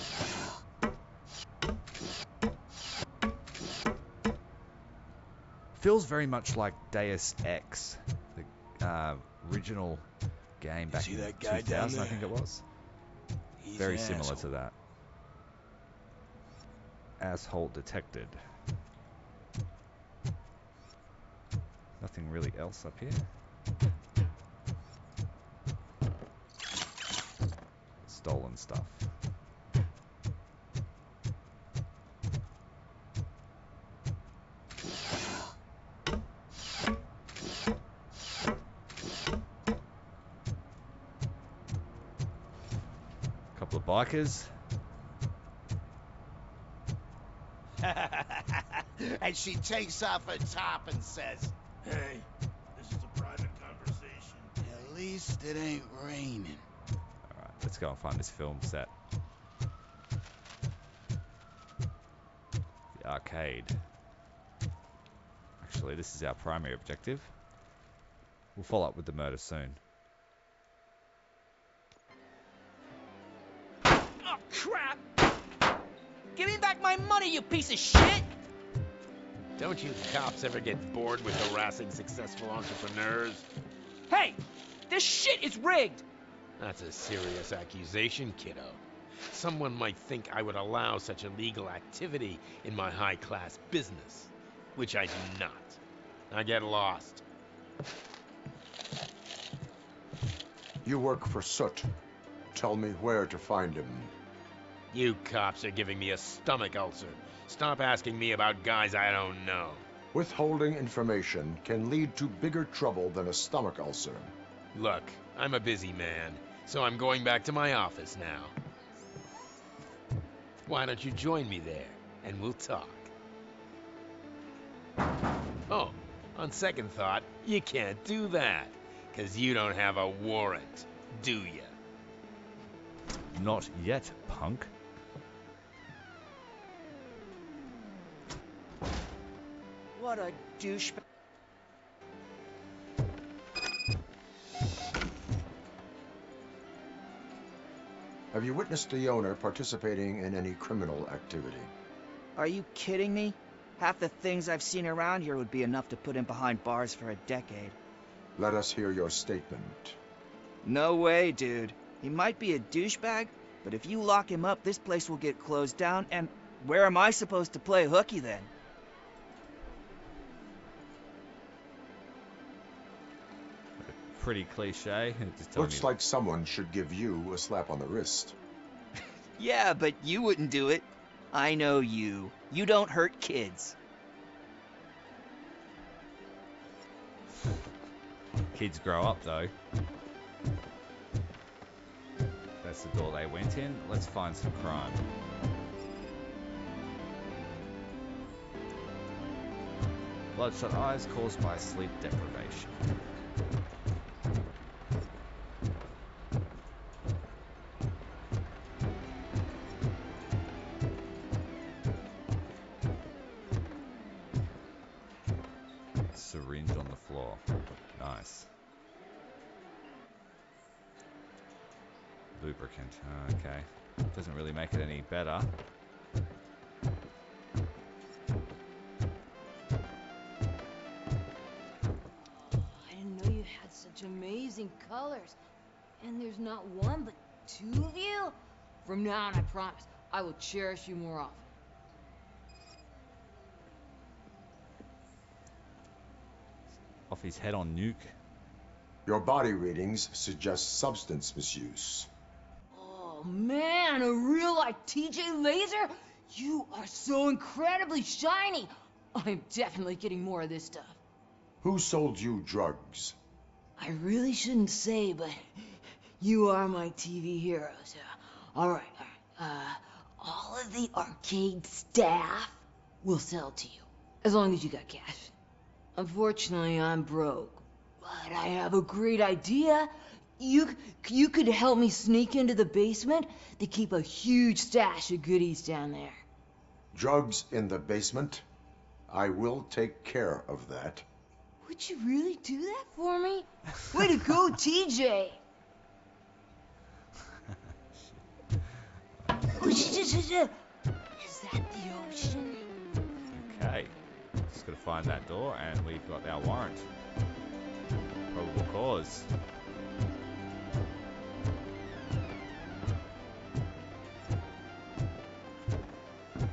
Feels very much like Deus Ex, the original game back in 2000, I think it was. Very similar to that. Asshole detected. Nothing really else up here. Stolen stuff. Couple of bikers. And she takes off her top and says, Hey, this is a private conversation. At least it ain't raining. Alright, let's go and find this film set. The arcade. Actually, this is our primary objective. We'll follow up with the murder soon. Oh, crap! Give me back my money, you piece of shit! Don't you cops ever get bored with harassing successful entrepreneurs? Hey! This shit is rigged! That's a serious accusation, kiddo. Someone might think I would allow such illegal activity in my high-class business, which I do not. I get lost. You work for Soot. Tell me where to find him. You cops are giving me a stomach ulcer. Stop asking me about guys I don't know. Withholding information can lead to bigger trouble than a stomach ulcer. Look, I'm a busy man, so I'm going back to my office now. Why don't you join me there, and we'll talk. Oh, on second thought, you can't do that, 'cause you don't have a warrant, do ya? Not yet, punk. What a douchebag. Have you witnessed the owner participating in any criminal activity? Are you kidding me? Half the things I've seen around here would be enough to put him behind bars for a decade. Let us hear your statement. No way, dude. He might be a douchebag, but if you lock him up, this place will get closed down, and where am I supposed to play hooky then? Pretty cliche. Looks like someone should give you a slap on the wrist. Yeah, but you wouldn't do it. I know you. You don't hurt kids. Kids grow up, though. That's the door they went in. Let's find some crime. Bloodshot eyes caused by sleep deprivation. Syringe on the floor. Nice. Lubricant. Okay. Doesn't really make it any better. I didn't know you had such amazing colors. And there's not one, but two of you? From now on, I promise, I will cherish you more often. Off his head on nuke. Your body readings suggest substance misuse. Oh man, a real-life TJ laser? You are so incredibly shiny. I'm definitely getting more of this stuff. Who sold you drugs? I really shouldn't say, but you are my TV heroes. All right. All of the arcade staff will sell to you, as long as you got cash. Unfortunately, I'm broke, but I have a great idea. You could help me sneak into the basement. They keep a huge stash of goodies down there. Drugs in the basement? I will take care of that. Would you really do that for me? Way to go, TJ! Is that the ocean? Okay. Just gotta find that door, and we've got our warrant. Probable cause.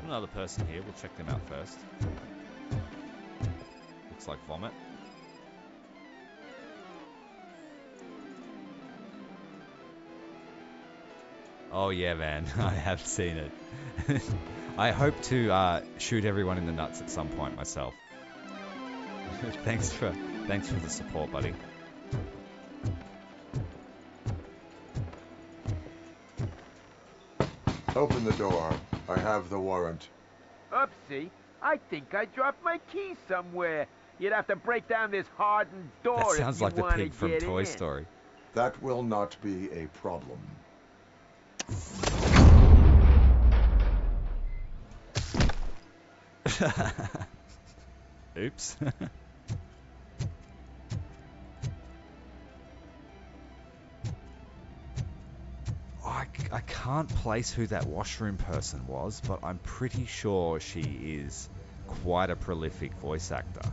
Another person here. We'll check them out first. Looks like vomit. Oh yeah, man. I have seen it. I hope to shoot everyone in the nuts at some point myself. Thanks for the support, buddy. Open the door. I have the warrant. Oopsie. I think I dropped my key somewhere. You'd have to break down this hardened door That sounds if you like the want pig to from get Toy in. Story. That will not be a problem. Oops. I can't place who that washroom person was, but I'm pretty sure she is quite a prolific voice actor.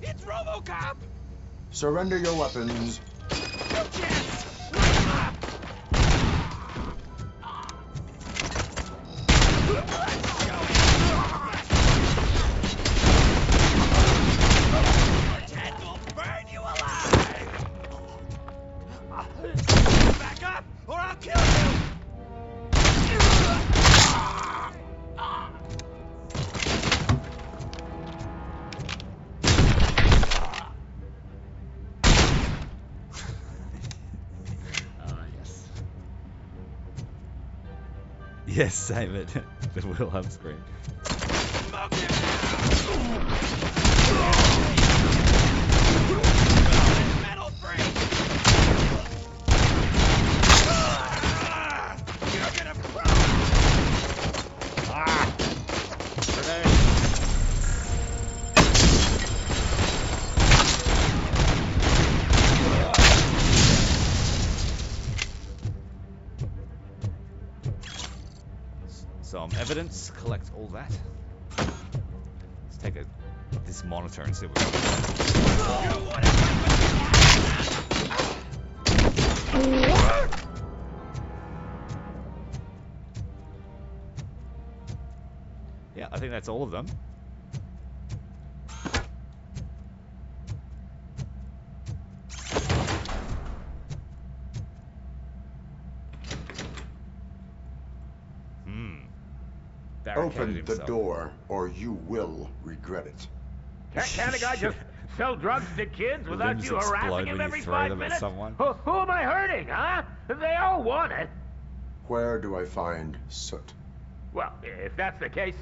It's Robocop! Surrender your weapons. No chance! Lock him up! Let's show it! Ted will burn you alive! Back up, or I'll kill you! Yes, save it. The Wilhelm scream. Metal free! You're gonna Some evidence, collect all that. Let's take this monitor and see what we got. Yeah, I think that's all of them. Open the door, or you will regret it. Can't a guy just sell drugs to kids without you harassing him every 5 minutes? Who am I hurting, huh? They all want it. Where do I find soot? Well, if that's the case,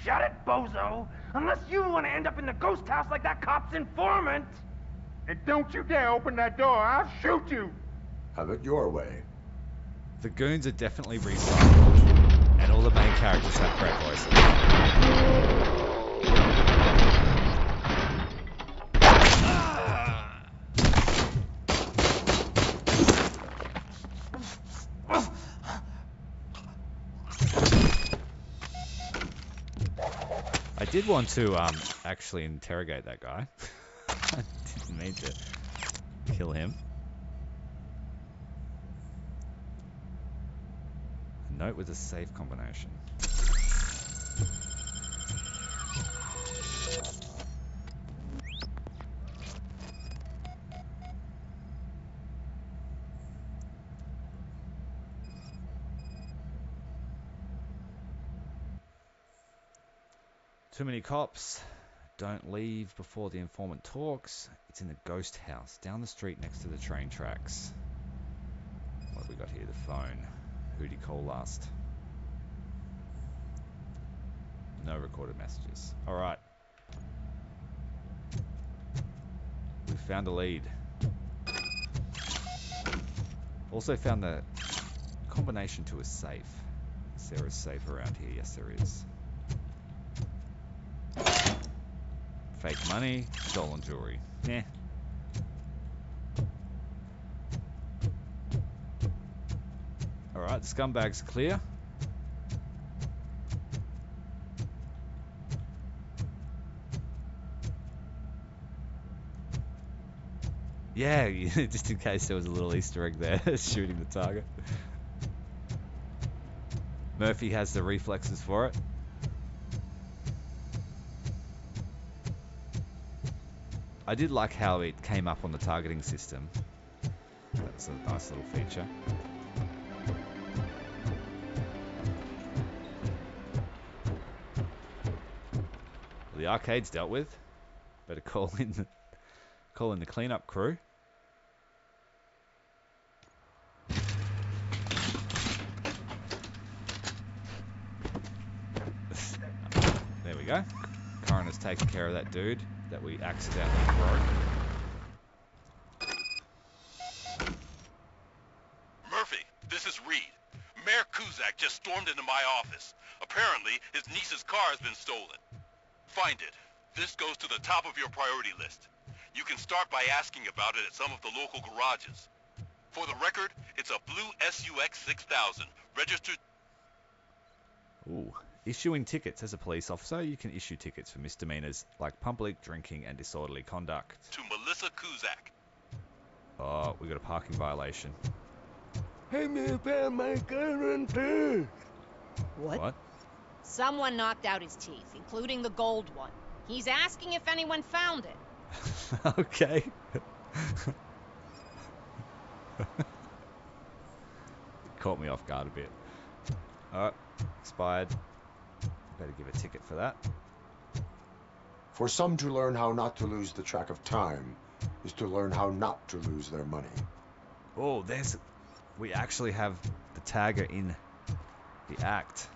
shut it, bozo! Unless you want to end up in the ghost house like that cop's informant! And don't you dare open that door, I'll shoot you! Have it your way. The goons are definitely recycled. And all the main characters have great voices. I did want to actually interrogate that guy. I didn't mean to kill him. Note with a safe combination. Too many cops. Don't leave before the informant talks. It's in the ghost house down the street next to the train tracks. What have we got here? The phone. Who'd he call last? No recorded messages. Alright. We found a lead. Also found the combination to a safe. Is there a safe around here? Yes, there is. Fake money, stolen jewelry. Nah. Alright, the scumbag's clear. Yeah, just in case there was a little Easter egg there, shooting the target. Murphy has the reflexes for it. I did like how it came up on the targeting system. That's a nice little feature. The arcade's dealt with. Better call in the cleanup crew. There we go. Coroner's taken care of that dude that we accidentally broke. Murphy, this is Reed. Mayor Kuzak just stormed into my office. Apparently, his niece's car has been stolen. Find it. This goes to the top of your priority list. You can start by asking about it at some of the local garages. For the record, it's a blue SUX 6000, registered... Ooh. Issuing tickets. As a police officer, you can issue tickets for misdemeanors like public drinking and disorderly conduct. to Melissa Kuzak. Oh, we got a parking violation. Hey, man, found my gun too. What? Someone knocked out his teeth, including the gold one. He's asking if anyone found it. Okay. Caught me off guard a bit. Alright, expired. Better give a ticket for that. For some to learn how not to lose the track of time is to learn how not to lose their money. Oh, we actually have the tagger in the act.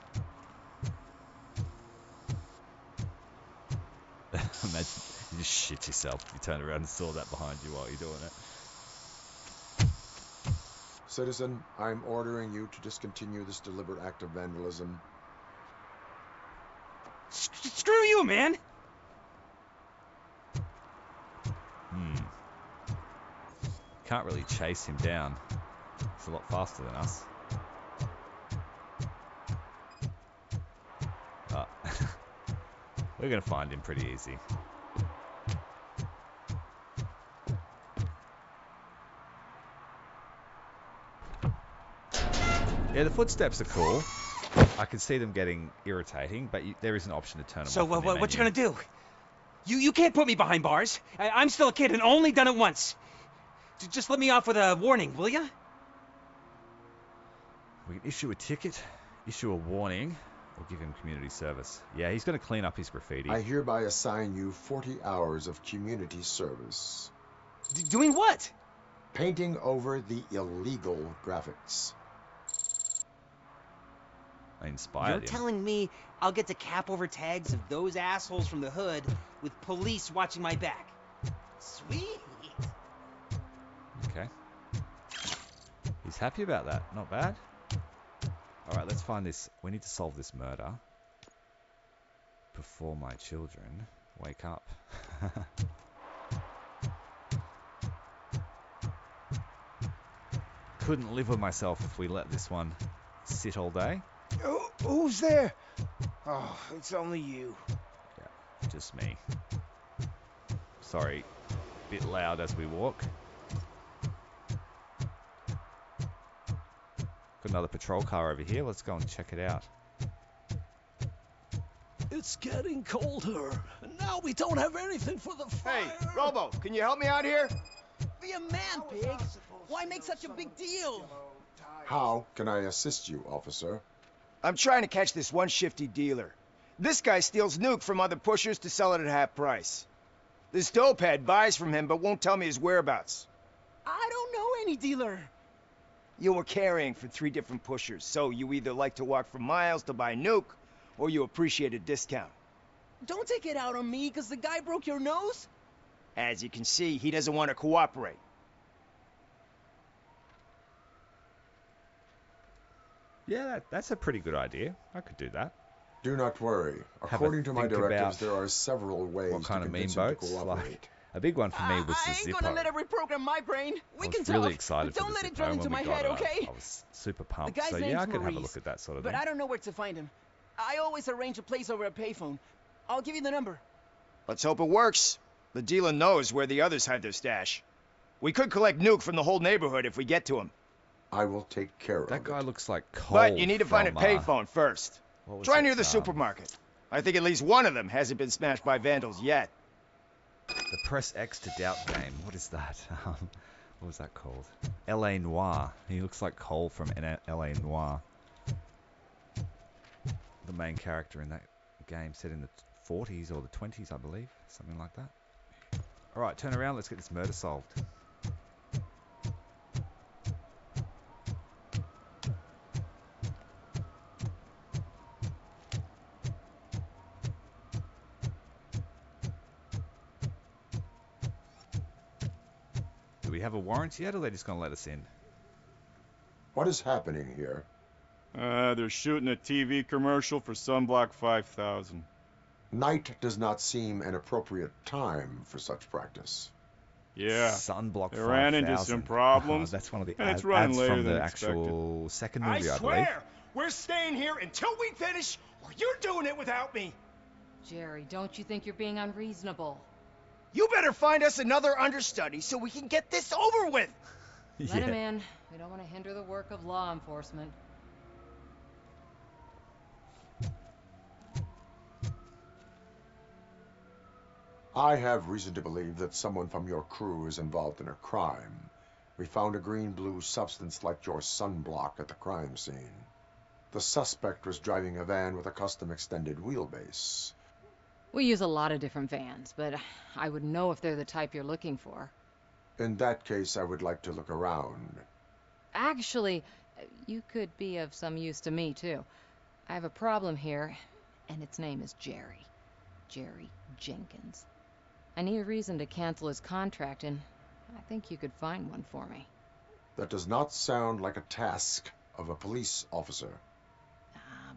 Imagine you just shit yourself if you turn around and saw that behind you while you're doing it. Citizen, I'm ordering you to discontinue this deliberate act of vandalism. Screw you, man! Can't really chase him down. He's a lot faster than us. We're gonna find him pretty easy. Yeah, the footsteps are cool. I can see them getting irritating, but there is an option to turn them So off. what you gonna do? You can't put me behind bars. I'm still a kid and only done it once. Just let me off with a warning, will ya? We can issue a ticket, issue a warning, or give him community service. Yeah, he's going to clean up his graffiti. I hereby assign you 40 hours of community service. Doing what? Painting over the illegal graphics. I inspired You're him. telling me I'll get to cap over tags of those assholes from the hood with police watching my back? Sweet. Okay. He's happy about that. Not bad. Alright, let's find this. We need to solve this murder before my children wake up. Couldn't live with myself if we let this one sit all day. Who's there? Oh, it's only you. Yeah, just me. Sorry, bit loud as we walk. Got another patrol car over here. Let's go and check it out. It's getting colder, and now we don't have anything for the fire. Hey, Robo, can you help me out here? Be a man, pig. Why make such a big deal? How can I assist you, officer? I'm trying to catch this one shifty dealer. This guy steals nuke from other pushers to sell it at half price. This dopehead buys from him but won't tell me his whereabouts. I don't know any dealer. You were carrying for 3 different pushers, so you either like to walk for miles to buy nuke, or you appreciate a discount. Don't take it out on me, because the guy broke your nose? As you can see, he doesn't want to cooperate. Yeah, that's a pretty good idea. I could do that. Do not worry. According to my directives, there are several ways what kind to of mean convince him to boats? cooperate. Like, a big one for me was the I ain't Zippo. gonna let it reprogram my brain. We can I was really talk, excited but don't for let the it Zippo drill into when my we got head, it. okay? I was super The pumped. guy's So name's yeah, I could have a Maurice, look at that sort of but thing. I don't know where to find him. I always arrange a place over a payphone. I'll give you the number. Let's hope it works. The dealer knows where the others hide their stash. We could collect nuke from the whole neighborhood if we get to him. I will take care of it. That guy looks like Cole. But you need to find a from, payphone first. what was Try it, near the supermarket. I think at least one of them hasn't been smashed by vandals yet. The Press X to Doubt game. What is that? What was that called? L.A. Noire. He looks like Cole from L.A. Noire. The main character in that game, set in the 40s or the 20s, I believe. Something like that. Alright, turn around. Let's get this murder solved. Do we have a warrant yet, or are they just going to let us in? What is happening here? They're shooting a TV commercial for Sunblock 5000. Night does not seem an appropriate time for such practice. Yeah. Sunblock They ran into 5000. some problems. That's one of the and it's ads running later from than the expected. actual second movie, I believe. swear, we're staying here until we finish, or you're doing it without me. Jerry, don't you think you're being unreasonable? You better find us another understudy so we can get this over with. Let him in. We don't want to hinder the work of law enforcement. I have reason to believe that someone from your crew is involved in a crime. We found a green-blue substance like your sunblock at the crime scene. The suspect was driving a van with a custom extended wheelbase. We use a lot of different vans, but I wouldn't know if they're the type you're looking for. In that case, I would like to look around. Actually, you could be of some use to me, too. I have a problem here, and its name is Jerry. Jerry Jenkins. I need a reason to cancel his contract, and I think you could find one for me. That does not sound like a task of a police officer.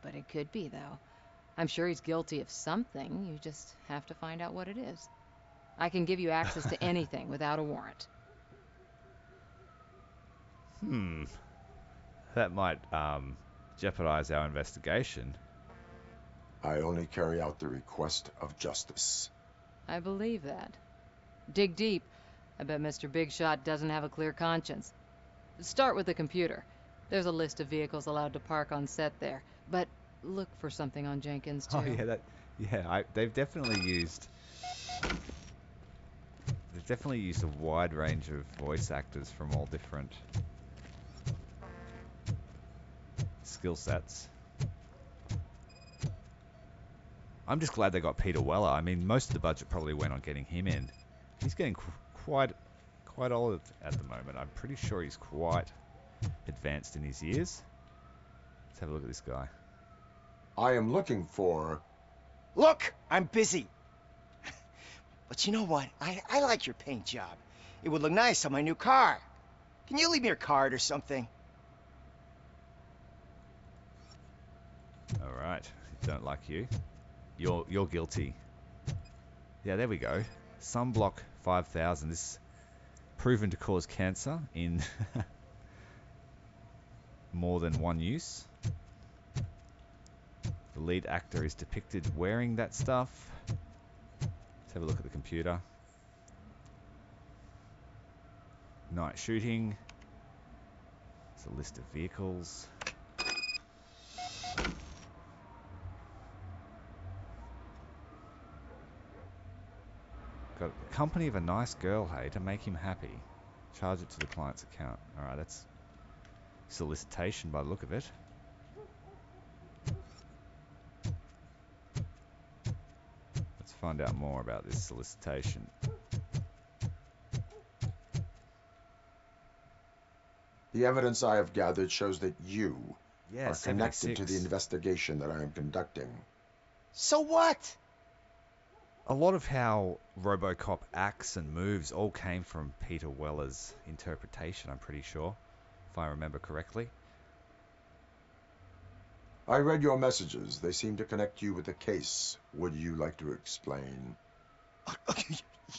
But it could be, though. I'm sure he's guilty of something. You just have to find out what it is. I can give you access to anything without a warrant. That might jeopardize our investigation. I only carry out the request of justice. I believe that. Dig deep. I bet Mr. Big Shot doesn't have a clear conscience. Start with the computer. There's a list of vehicles allowed to park on set there. But look for something on Jenkins, too. Oh, yeah, they've definitely used a wide range of voice actors from all different skill sets. I'm just glad they got Peter Weller. I mean, most of the budget probably went on getting him in. He's getting quite old at the moment. I'm pretty sure he's quite advanced in his years. Let's have a look at this guy. I am looking for... Look, I'm busy. But you know what? I like your paint job. It would look nice on my new car. Can you leave me your card or something? All right. Don't like you. You're guilty. Yeah, there we go. Sunblock 5000. This is proven to cause cancer in more than one use. The lead actor is depicted wearing that stuff. Let's have a look at the computer. Night shooting. It's a list of vehicles. Got company of a nice girl, hey, to make him happy. Charge it to the client's account. Alright, that's solicitation by the look of it. Let's find out more about this solicitation. The evidence I have gathered shows that you Yeah, are connected to the 76. investigation that I am conducting. So what? A lot of how Robocop acts and moves all came from Peter Weller's interpretation, I'm pretty sure, if I remember correctly. I read your messages. They seem to connect you with the case. Would you like to explain?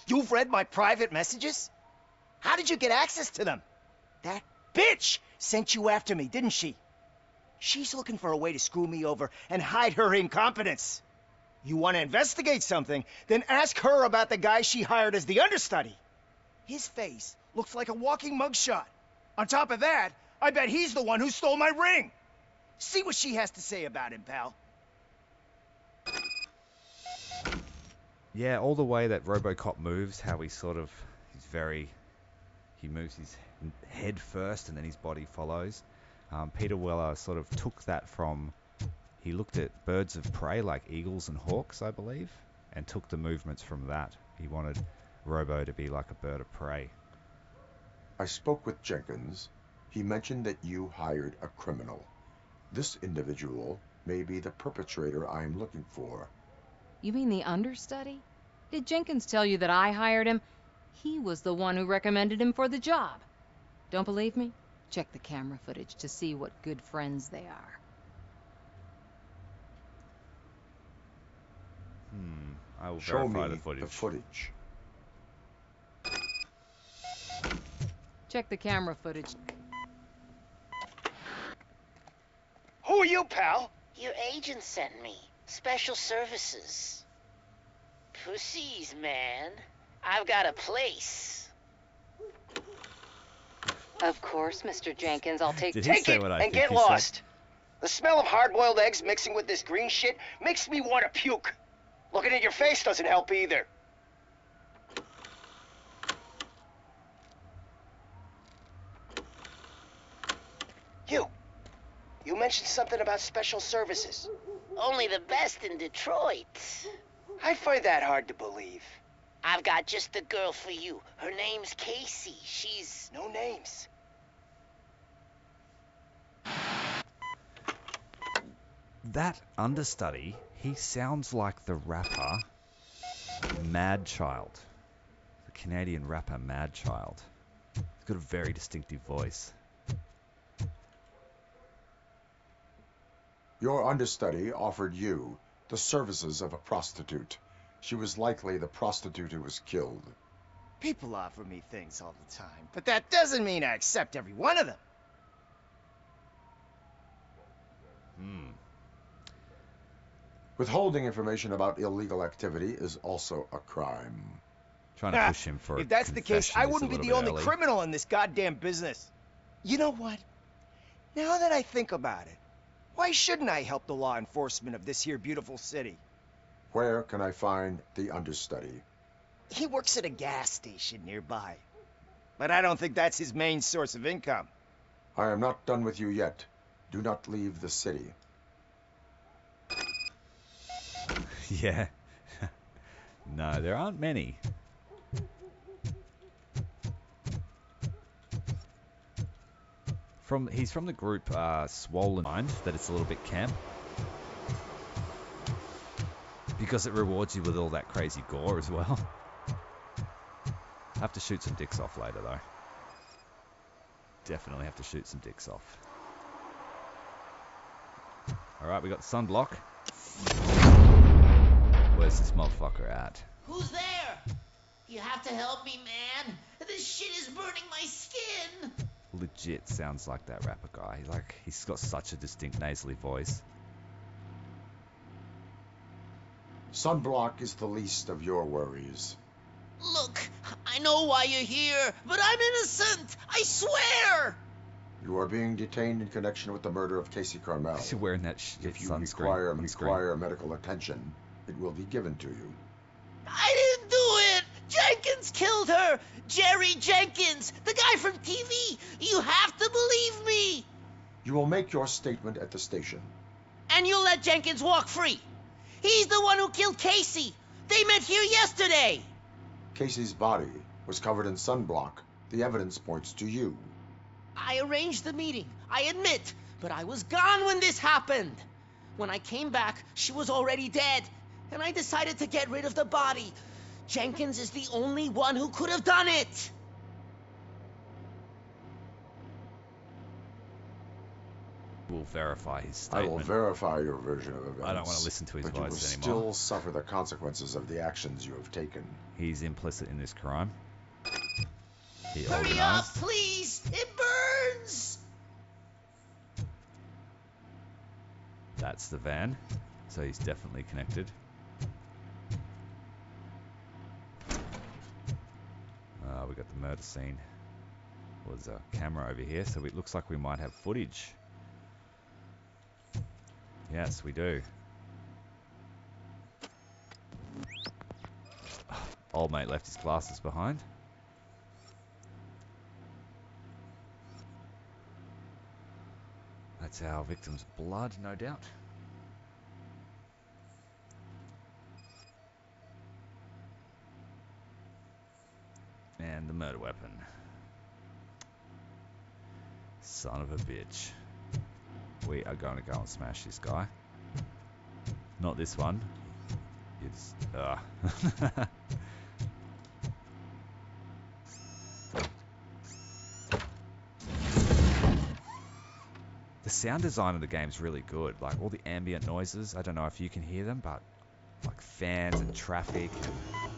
You've read my private messages? How did you get access to them? That bitch sent you after me, didn't she? She's looking for a way to screw me over and hide her incompetence. You want to investigate something, then ask her about the guy she hired as the understudy. His face looks like a walking mugshot. On top of that, I bet he's the one who stole my ring. See what she has to say about him, pal. Yeah, all the way that Robocop moves, how he moves his head first and then his body follows. Peter Weller sort of took that from, he looked at birds of prey like eagles and hawks, I believe, and took the movements from that. He wanted Robo to be like a bird of prey. I spoke with Jenkins. He mentioned that you hired a criminal. This individual may be the perpetrator I am looking for. You mean the understudy? Did Jenkins tell you that I hired him? He was the one who recommended him for the job. Don't believe me? Check the camera footage to see what good friends they are. I will Show verify me the footage. the footage. Check the camera footage. Who are you, pal? Your agent sent me. Special services. Pussies, man. I've got a place. Of course, Mr. Jenkins. I'll take Take it and get lost. The smell of hard-boiled eggs mixing with this green shit makes me want to puke. Looking at your face doesn't help either. You mentioned something about special services. Only the best in Detroit. I find that hard to believe. I've got just the girl for you. Her name's Casey. She's... No names. That understudy, he sounds like the rapper Mad Child. The Canadian rapper Mad Child. He's got a very distinctive voice. Your understudy offered you the services of a prostitute. She was likely the prostitute who was killed. People offer me things all the time, but that doesn't mean I accept every one of them. Withholding information about illegal activity is also a crime. Trying to push him for If that's the case, I wouldn't be the only early. criminal in this goddamn business. You know what? Now that I think about it, why shouldn't I help the law enforcement of this here beautiful city? Where can I find the understudy? He works at a gas station nearby. But I don't think that's his main source of income. I am not done with you yet. Do not leave the city. Yeah. No, there aren't many. He's from the group Swollen Mind, that it's a little bit camp. Because it rewards you with all that crazy gore as well. Have to shoot some dicks off later though. Definitely have to shoot some dicks off. Alright, we got the sunblock. Where's this motherfucker at? Who's there? You have to help me, man. This shit is burning my skin. Legit sounds like that rapper guy. He's got such a distinct nasally voice. Sunblock is the least of your worries. Look, I know why you're here, but I'm innocent. I swear. You are being detained in connection with the murder of Casey Carmel. You're wearing that shit If you sunscreen. require medical attention, it will be given to you. I didn't do it. Jenkins killed her! Jerry Jenkins! The guy from TV! You have to believe me! You will make your statement at the station. And you'll let Jenkins walk free! He's the one who killed Casey! They met here yesterday! Casey's body was covered in sunblock. The evidence points to you. I arranged the meeting, I admit, but I was gone when this happened. When I came back, she was already dead, and I decided to get rid of the body. Jenkins is the only one who could have done it! We'll verify his I statement. will verify your version of events. I don't want to listen to his but you will voice anymore. still suffer the consequences of the actions you have taken. He's implicit in this crime. He Hurry up, organised. please! It burns! That's the van, so he's definitely connected. We got the murder scene. There's a camera over here, so it looks like we might have footage. Yes, we do. Old mate left his glasses behind. That's our victim's blood, no doubt. And the murder weapon. Son of a bitch. We are going to go and smash this guy. Not this one. It's The sound design of the game is really good. Like all the ambient noises, I don't know if you can hear them, but like fans and traffic, and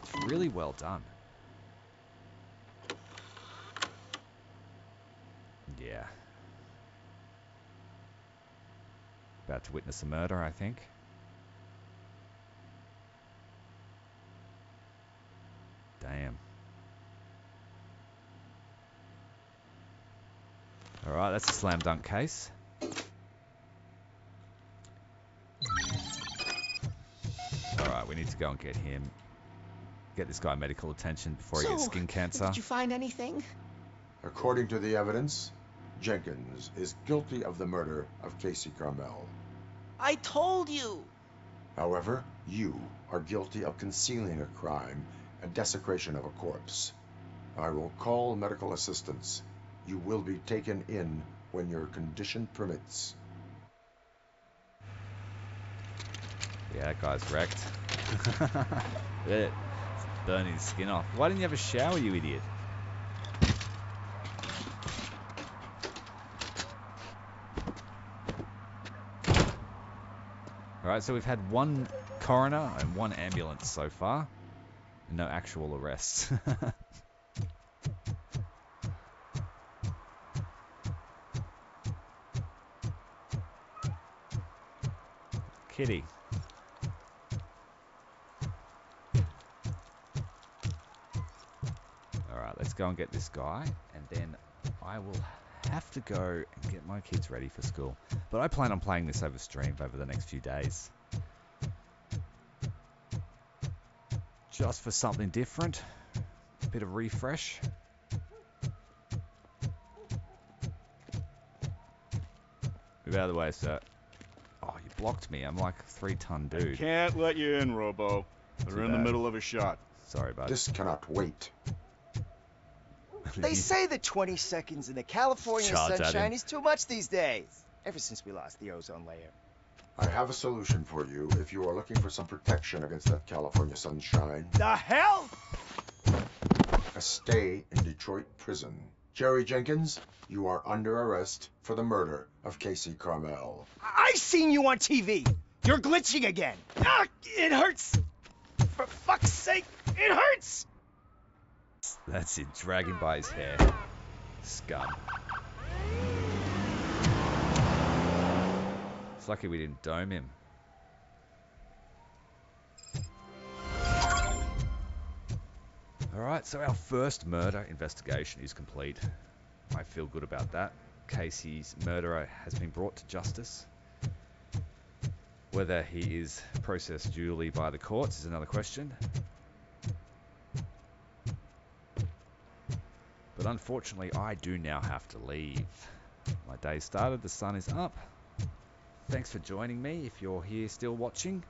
it's really well done. Yeah. About to witness a murder, I think. Damn. Alright, that's a slam dunk case. Alright, we need to go and get him. Get this guy medical attention before he gets skin cancer. Did you find anything? According to the evidence, Jenkins is guilty of the murder of Casey Carmel. I told you! However, you are guilty of concealing a crime and desecration of a corpse. I will call medical assistance. You will be taken in when your condition permits. Yeah, that guy's wrecked. It's burning his skin off. Why didn't you have a shower, you idiot? Alright, so we've had one coroner and one ambulance so far. And no actual arrests. Kitty. Alright, let's go and get this guy, and then I will have to go and get my kids ready for school. But I plan on playing this over stream over the next few days. Just for something different. A bit of refresh. Move out of the way, sir. Oh, you blocked me. I'm like a 3-ton dude. Can't let you in, Robo. Too They're in the bad. middle of a shot. Sorry, bud. This cannot wait. They say the 20 seconds in the California Charge at him. sunshine is too much these days. Ever since we lost the ozone layer. I have a solution for you if you are looking for some protection against that California sunshine. The hell? A stay in Detroit prison. Jerry Jenkins, you are under arrest for the murder of Casey Carmel. I seen you on TV. You're glitching again. Ah, it hurts. For fuck's sake, it hurts. That's it. Drag him by his hair. Scum. It's lucky we didn't dome him. Alright, so our first murder investigation is complete. I feel good about that. Casey's murderer has been brought to justice. Whether he is processed duly by the courts is another question. But unfortunately, I do now have to leave. My day started, the sun is up. Thanks for joining me if you're here still watching.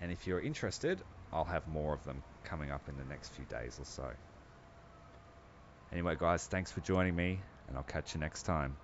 And if you're interested, I'll have more of them coming up in the next few days or so. Anyway, guys, thanks for joining me, and I'll catch you next time.